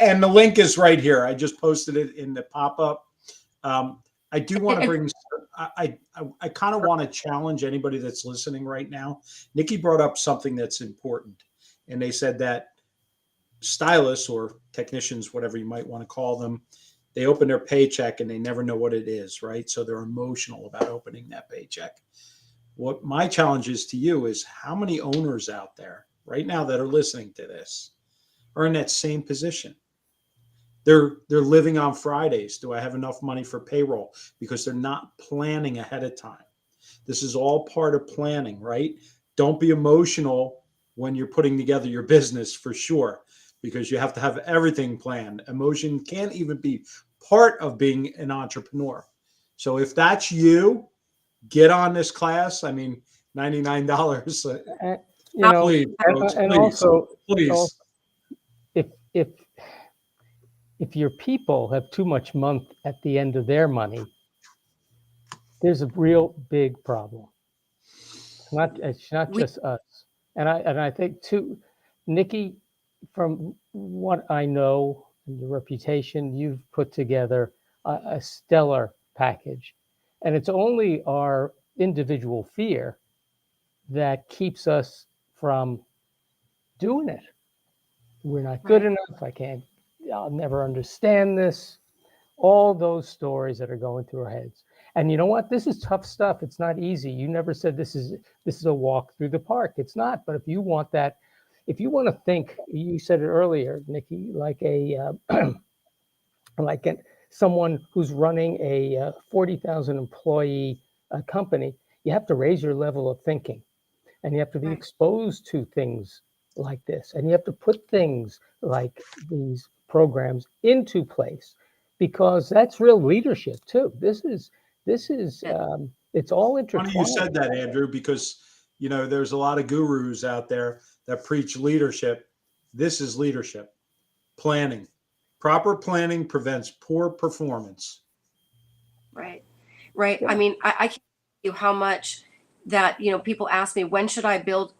And the link is right here. I just posted it in the pop-up. I do want to bring. I kind of want to challenge anybody that's listening right now. Nikki brought up something that's important, and they said that stylists or technicians, whatever you might want to call them, they open their paycheck and they never know what it is, right? So they're emotional about opening that paycheck. What my challenge is to you is how many owners out there right now that are listening to this are in that same position? They're living on Fridays. Do I have enough money for payroll? Because they're not planning ahead of time. This is all part of planning, right? Don't be emotional when you're putting together your business, for sure, because you have to have everything planned. Emotion can't even be part of being an entrepreneur. So if that's you, get on this class. I mean, $99. You know, Please, folks, and please, also, please. if your people have too much month at the end of their money, there's a real big problem. It's not just us. And I think too, Nikki, from what I know and your reputation, you've put together a stellar package. And it's only our individual fear that keeps us from doing it. We're not good enough. I'll never understand this. All those stories that are going through our heads. And you know what? This is tough stuff. It's not easy. You never said this is a walk through the park. It's not. But if you want to think, you said it earlier, Nikki, like someone who's running a 40,000 employee company, you have to raise your level of thinking, and you have to be exposed to things like this, and you have to put things like these programs into place, because that's real leadership too. This is it's all intertwined. Funny you said that, Andrew, because there's a lot of gurus out there that preach leadership. This is leadership. Planning. Proper planning prevents poor performance. Right. I mean, I can't tell you how much that, people ask me, when should I build,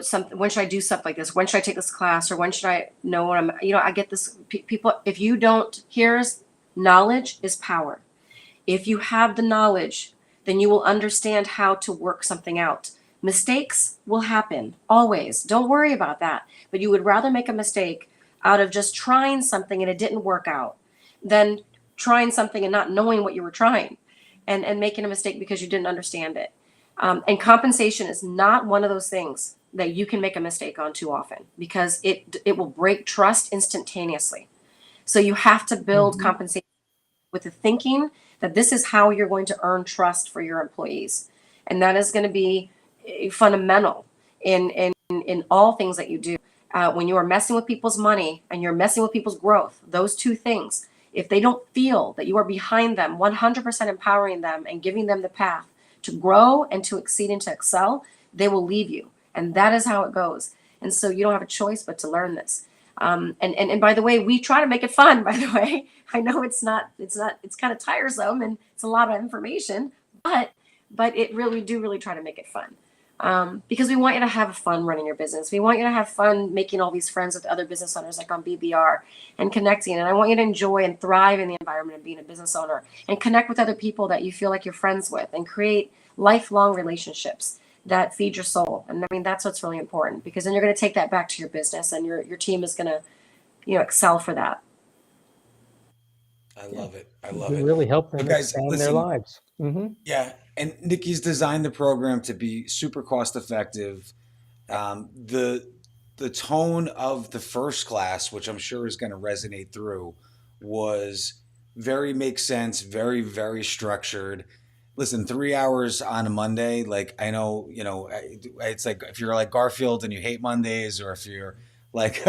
something, when should I do stuff like this? When should I take this class? Or when should I know what I get this, people, if you don't, knowledge is power. If you have the knowledge, then you will understand how to work something out. Mistakes will happen, always. Don't worry about that. But you would rather make a mistake out of just trying something and it didn't work out than trying something and not knowing what you were trying and making a mistake because you didn't understand it. And compensation is not one of those things. that you can make a mistake on too often, because it will break trust instantaneously. So you have to build compensation with the thinking that this is how you're going to earn trust for your employees. And that is going to be fundamental in all things that you do. When you are messing with people's money and you're messing with people's growth, those two things, if they don't feel that you are behind them, 100% empowering them and giving them the path to grow and to exceed and to excel, they will leave you. And that is how it goes. And so you don't have a choice but to learn this. And by the way, we try to make it fun, by the way. I know it's kind of tiresome and it's a lot of information, but it really, we do really try to make it fun. Because we want you to have fun running your business. We want you to have fun making all these friends with other business owners like on BBR and connecting. And I want you to enjoy and thrive in the environment of being a business owner and connect with other people that you feel like you're friends with and create lifelong relationships that feed your soul. And I mean, that's what's really important, because then you're going to take that back to your business and your team is going to, excel for that. I love it. I love You it. really help them But guys, expand their listen, lives. yeah, and Nikki's designed the program to be super cost effective. The tone of the first class, which I'm sure is going to resonate through, was very makes sense, very very structured. Listen, 3 hours on a Monday, like I know, it's like if you're like Garfield and you hate Mondays, or if you're like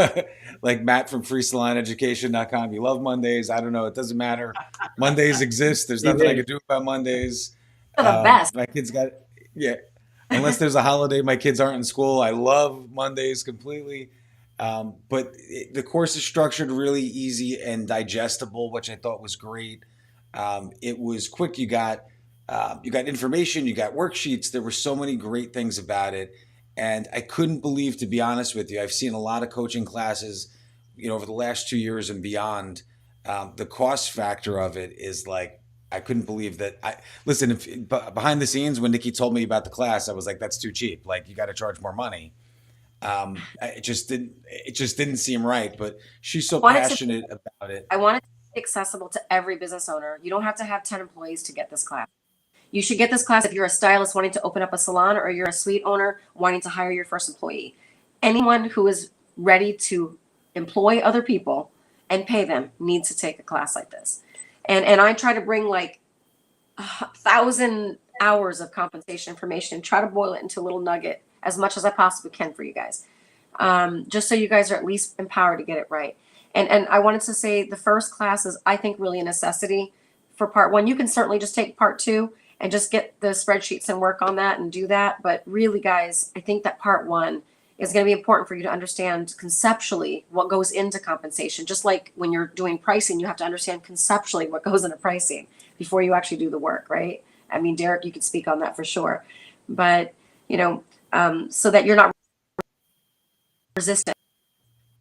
like Matt from freesalooneducation.com, you love Mondays. I don't know, it doesn't matter. Mondays exist. There's nothing I could do about Mondays. They're the best. My kids got, yeah, unless there's a holiday, my kids aren't in school. I love Mondays completely. The course is structured really easy and digestible, which I thought was great. It was quick. You got information, you got worksheets. There were so many great things about it. And I couldn't believe, to be honest with you, I've seen a lot of coaching classes, over the last 2 years and beyond. The cost factor of it is like, I couldn't believe that. Listen, behind the scenes, when Nikki told me about the class, I was like, that's too cheap. Like, you got to charge more money. It just didn't seem right, but she's so passionate about it. I want it to be accessible to every business owner. You don't have to have 10 employees to get this class. You should get this class if you're a stylist wanting to open up a salon, or you're a suite owner wanting to hire your first employee. Anyone who is ready to employ other people and pay them needs to take a class like this. And I try to bring like 1,000 hours of compensation information and try to boil it into a little nugget as much as I possibly can for you guys. Just so you guys are at least empowered to get it right. And I wanted to say the first class is, I think, really a necessity for part one. You can certainly just take part two and just get the spreadsheets and work on that and do that. But really, guys, I think that part one is going to be important for you to understand conceptually what goes into compensation. Just like when you're doing pricing, you have to understand conceptually what goes into pricing before you actually do the work, right? I mean, Derek, you could speak on that for sure. But, so that you're not resistant,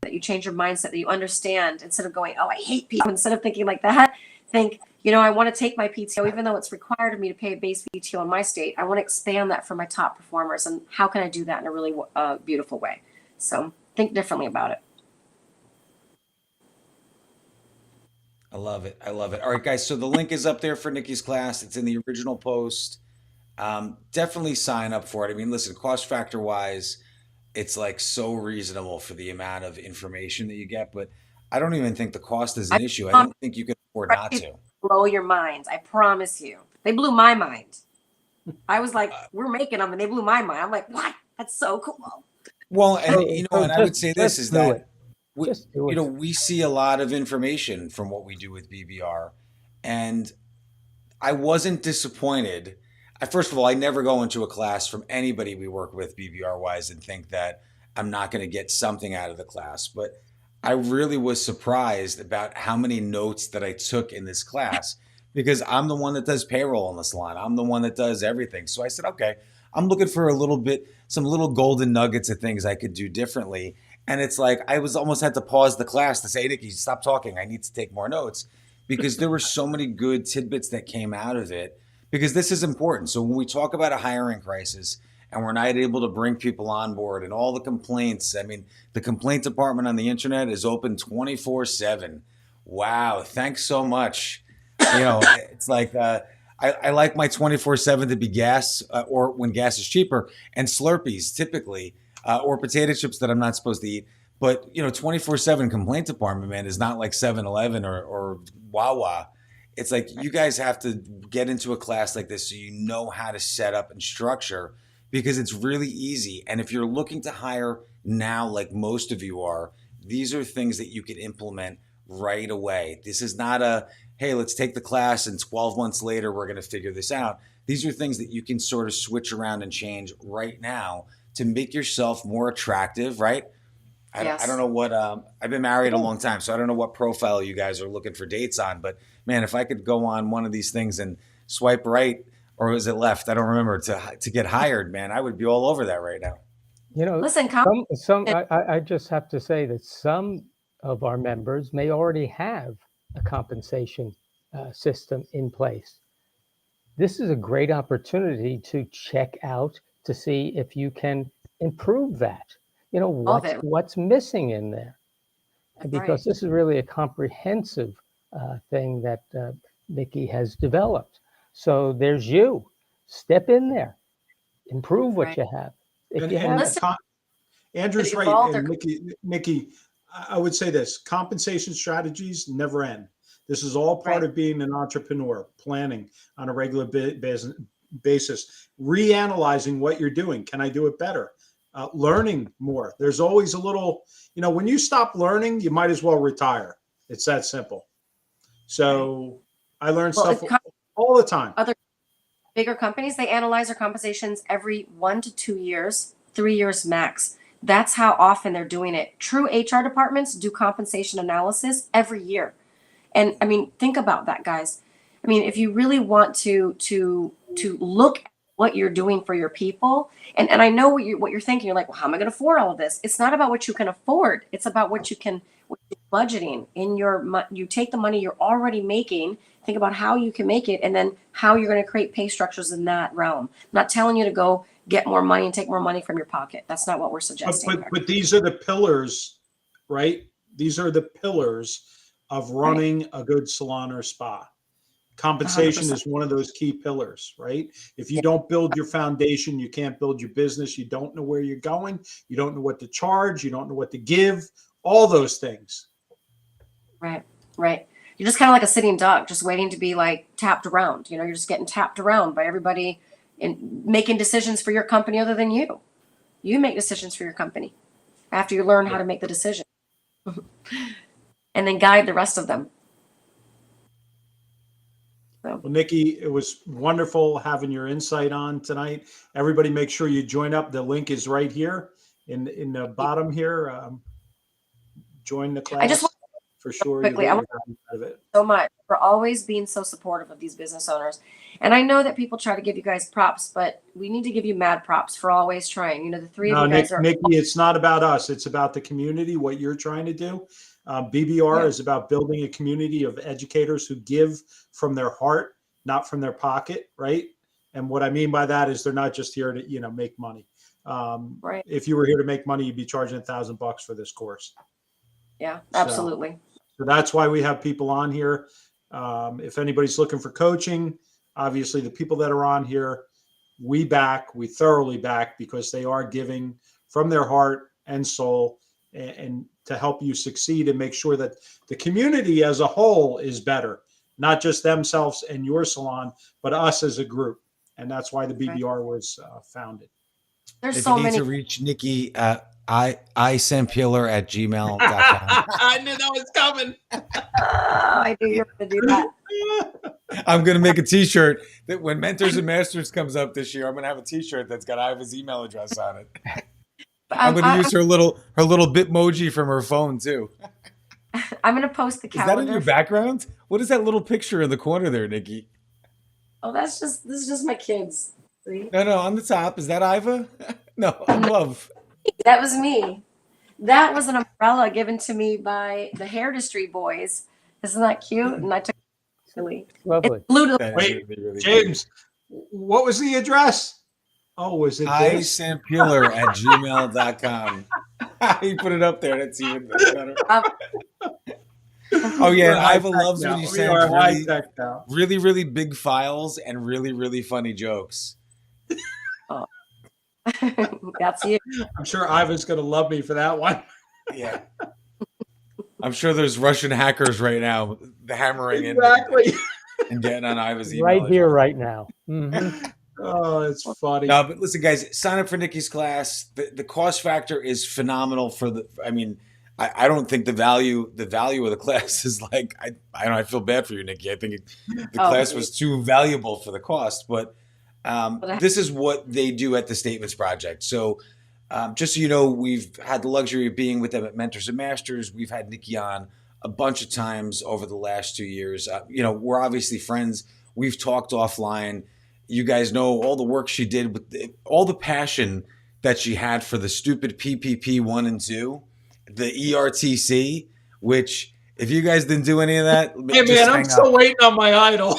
that you change your mindset, that you understand, instead of going, oh, I hate people, instead of thinking like that, think, I want to take my PTO, even though it's required of me to pay a base PTO in my state. I want to expand that for my top performers. And how can I do that in a really beautiful way? So think differently about it. I love it. I love it. All right, guys. So the link is up there for Nikki's class. It's in the original post. Definitely sign up for it. I mean, listen, cost factor wise, it's like so reasonable for the amount of information that you get, but I don't even think the cost is an issue. I don't think you can afford not to. Blow your minds. I promise you. They blew my mind. I was like, we're making them, and they blew my mind. I'm like, what? That's so cool. Well, and and I would say this is that We, we see a lot of information from what we do with BBR, and I wasn't disappointed. First of all, I never go into a class from anybody we work with BBR wise and think that I'm not going to get something out of the class. But I really was surprised about how many notes that I took in this class, because I'm the one that does payroll in the salon. I'm the one that does everything. So I said, okay, I'm looking for some little golden nuggets of things I could do differently. And it's like, I was almost had to pause the class to say, Nikki, stop talking. I need to take more notes, because there were so many good tidbits that came out of it, because this is important. So when we talk about a hiring crisis and we're not able to bring people on board and all the complaints, I mean, the complaint department on the internet is open 24/7. Wow. Thanks so much. It's like, I like my 24/7 to be gas, or when gas is cheaper, and Slurpees typically. or potato chips that I'm not supposed to eat. But 24/7 complaint department, man, is not like 7-Eleven or Wawa. It's like you guys have to get into a class like this so you know how to set up and structure, because it's really easy. And if you're looking to hire now, like most of you are, these are things that you can implement right away. This is not a, hey, let's take the class and 12 months later we're going to figure this out. These are things that you can sort of switch around and change right now to make yourself more attractive, right? I don't know what, I've been married a long time, so I don't know what profile you guys are looking for dates on, but man, if I could go on one of these things and swipe right, or was it left? I don't remember, to get hired, man, I would be all over that right now. Listen, I just have to say that some of our members may already have a compensation system in place. This is a great opportunity to check out to see if you can improve that. What's missing in there, because this is really a comprehensive thing that Nikki has developed. So there's you. Step in there, improve what you have. Andrew's right, and Nikki, I would say this: compensation strategies never end. This is all part of being an entrepreneur, planning on a regular basis, reanalyzing what you're doing. Can I do it better? Learning more. There's always a little, when you stop learning, you might as well retire. It's that simple. So I learn stuff all the time. Other bigger companies, they analyze their compensations every 1 to 2 years, 3 years max. That's how often they're doing it. True HR departments do compensation analysis every year. And I mean, think about that, guys. I mean, if you really want to look at what you're doing for your people, and I know what you're thinking. You're like, well, how am I going to afford all of this? It's not about what you can afford. It's about what you're budgeting in you take the money you're already making, think about how you can make it, and then how you're going to create pay structures in that realm. I'm not telling you to go get more money and take more money from your pocket. That's not what we're suggesting. But these are the pillars, right? These are the pillars of running a good salon or spa. Compensation 100%. Is one of those key pillars, right? If you don't build your foundation, you can't build your business. You don't know where you're going. You don't know what to charge. You don't know what to give. All those things. Right. You're just kind of like a sitting duck, just waiting to be like tapped around. You're just getting tapped around by everybody and making decisions for your company other than you. You make decisions for your company after you learn how to make the decision. And then guide the rest of them. Well, Nikki, it was wonderful having your insight on tonight. Everybody make sure you join up. The link is right here in the bottom here. Join the class. I just want for sure. Quickly, I want to thank you so much for always being so supportive of these business owners. And I know that people try to give you guys props, but we need to give you mad props for always trying. The three of you guys are. Nikki, it's not about us. It's about the community, what you're trying to do. BBR is about building a community of educators who give from their heart, not from their pocket, right? And what I mean by that is they're not just here to, make money. If you were here to make money, you'd be charging $1,000 for this course. Yeah, absolutely. So that's why we have people on here. If anybody's looking for coaching, obviously the people that are on here, we thoroughly back, because they are giving from their heart and soul, and to help you succeed and make sure that the community as a whole is better, not just themselves and your salon, but us as a group. And that's why the BBR was founded. There's if so you need many to reach Nikki, iSampiller@gmail.com. I knew that was coming. I knew you were going to do that. I'm going to make a t-shirt that when Mentors and Masters comes up this year, I'm going to have a t-shirt that's got Iva's email address on it. I'm going to use her little Bitmoji from her phone too. I'm going to post the calendar. Is that in your background? What is that little picture in the corner there, Nikki? Oh, this is just my kids. See? No, on the top. Is that Iva? No, above. That was me. That was an umbrella given to me by the Hair Industry boys. Isn't that cute? And I took it. Lovely. It's blue to the Wait, really James, what was the address? Oh, was it iSampiller@gmail.com. You put it up there. That's even better. Oh yeah, and Iva loves when you send really, really big files and really, really funny jokes. That's you. I'm sure Ivan's going to love me for that one. Yeah. I'm sure there's Russian hackers right now hammering Exactly. in and getting on Iva's email Right here, address. right now. Mhm. Oh, it's funny. No, but listen, guys, sign up for Nikki's class. The cost factor is phenomenal for the. I mean, I don't think the value of the class is like I don't. I feel bad for you, Nikki. I think the class was too valuable for the cost. But this is what they do at the Statements Project. So just so you know, we've had the luxury of being with them at Mentors and Masters. We've had Nikki on a bunch of times over the last 2 years. We're obviously friends. We've talked offline. You guys know all the work she did with all the passion that she had for the stupid PPP 1 and 2, the ERTC, which if you guys didn't do any of that, Hey, man, I'm still waiting on my idol.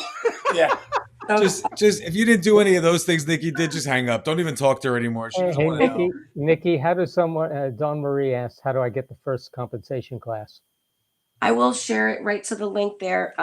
Yeah. Just if you didn't do any of those things Nikki did, just hang up. Don't even talk to her anymore. She doesn't Hey, want to know. Nikki, how does someone, Dawn Marie asked, how do I get the first compensation class? I will share it right to the link there.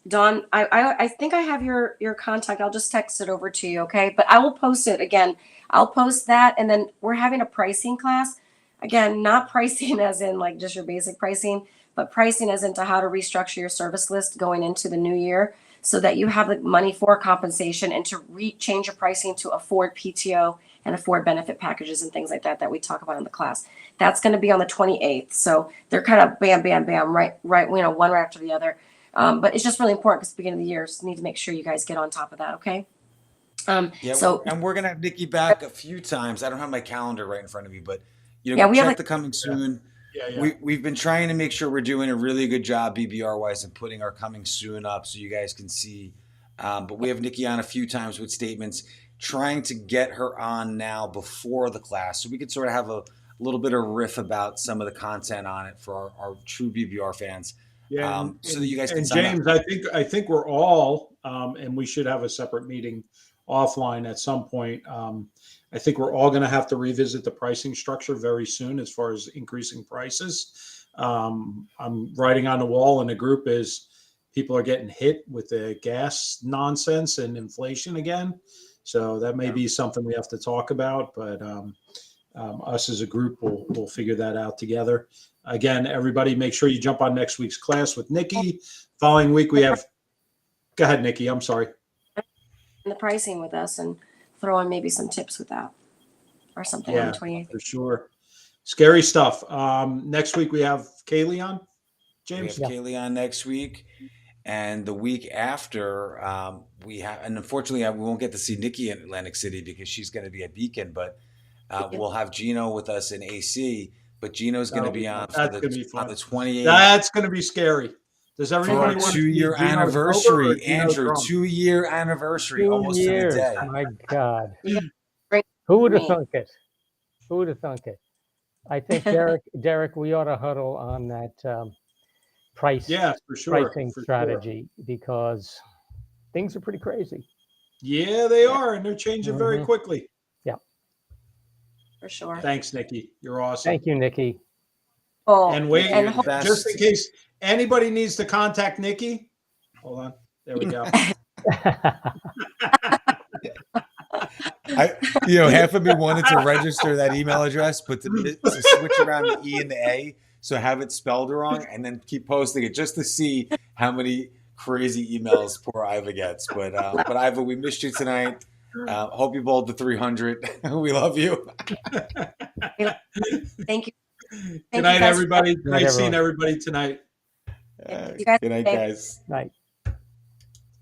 Dawn, I think I have your contact. I'll just text it over to you, okay? But I will post it again. I'll post that, and then we're having a pricing class. Again, not pricing as in like just your basic pricing, but pricing as into how to restructure your service list going into the new year so that you have the money for compensation and to change your pricing to afford PTO and afford benefit packages and things like that we talk about in the class. That's going to be on the 28th. So they're kind of bam, bam, bam, right, one right after the other. But it's just really important because beginning of the year, so need to make sure you guys get on top of that, okay? And we're gonna have Nikki back a few times. I don't have my calendar right in front of me, but we check have the coming soon. Yeah. We've been trying to make sure we're doing a really good job BBR wise and putting our coming soon up so you guys can see. But we have Nikki on a few times with Statements, trying to get her on now before the class so we could sort of have a little bit of riff about some of the content on it for our true BBR fans. Yeah, so that you guys can and sign James, up. I think we're all, and we should have a separate meeting offline at some point. I think we're all going to have to revisit the pricing structure very soon as far as increasing prices. I'm writing on the wall in the group is people are getting hit with the gas nonsense and inflation again. So that may be something we have to talk about, but us as a group will figure that out together. Again, everybody, make sure you jump on next week's class with Nikki. Following week, we have. Go ahead, Nikki. I'm sorry. The pricing with us and throw in maybe some tips with that or something on the 28th. For sure. Scary stuff. Next week we have Kaylee on. James. We have Kaylee on next week. And the week after, we have, and unfortunately, we won't get to see Nikki in Atlantic City because she's going to be at Beacon, but we'll have Gino with us in AC. But Gino's going to be on on the 28th. That's going to be scary. Does everybody for our want 2-year anniversary, Andrew? 2-year anniversary, almost to the day. My God. Who would have thunk it? Who would have thunk it? I think Derek, we ought to huddle on that pricing strategy because things are pretty crazy. Yeah, they are, and they're changing very quickly. Yeah, for sure. Thanks, Nikki. You're awesome. Thank you, Nikki. Oh, and wait, just in case anybody needs to contact Nikki, hold on. There we go. Half of me wanted to register that email address, but to switch around the E and the A, so have it spelled wrong, and then keep posting it just to see how many crazy emails poor Iva gets. But Iva, we missed you tonight. Hope you bowled the 300. We love you. Thank you. Good night, everybody. Nice seeing everybody tonight. Good night, guys. Night.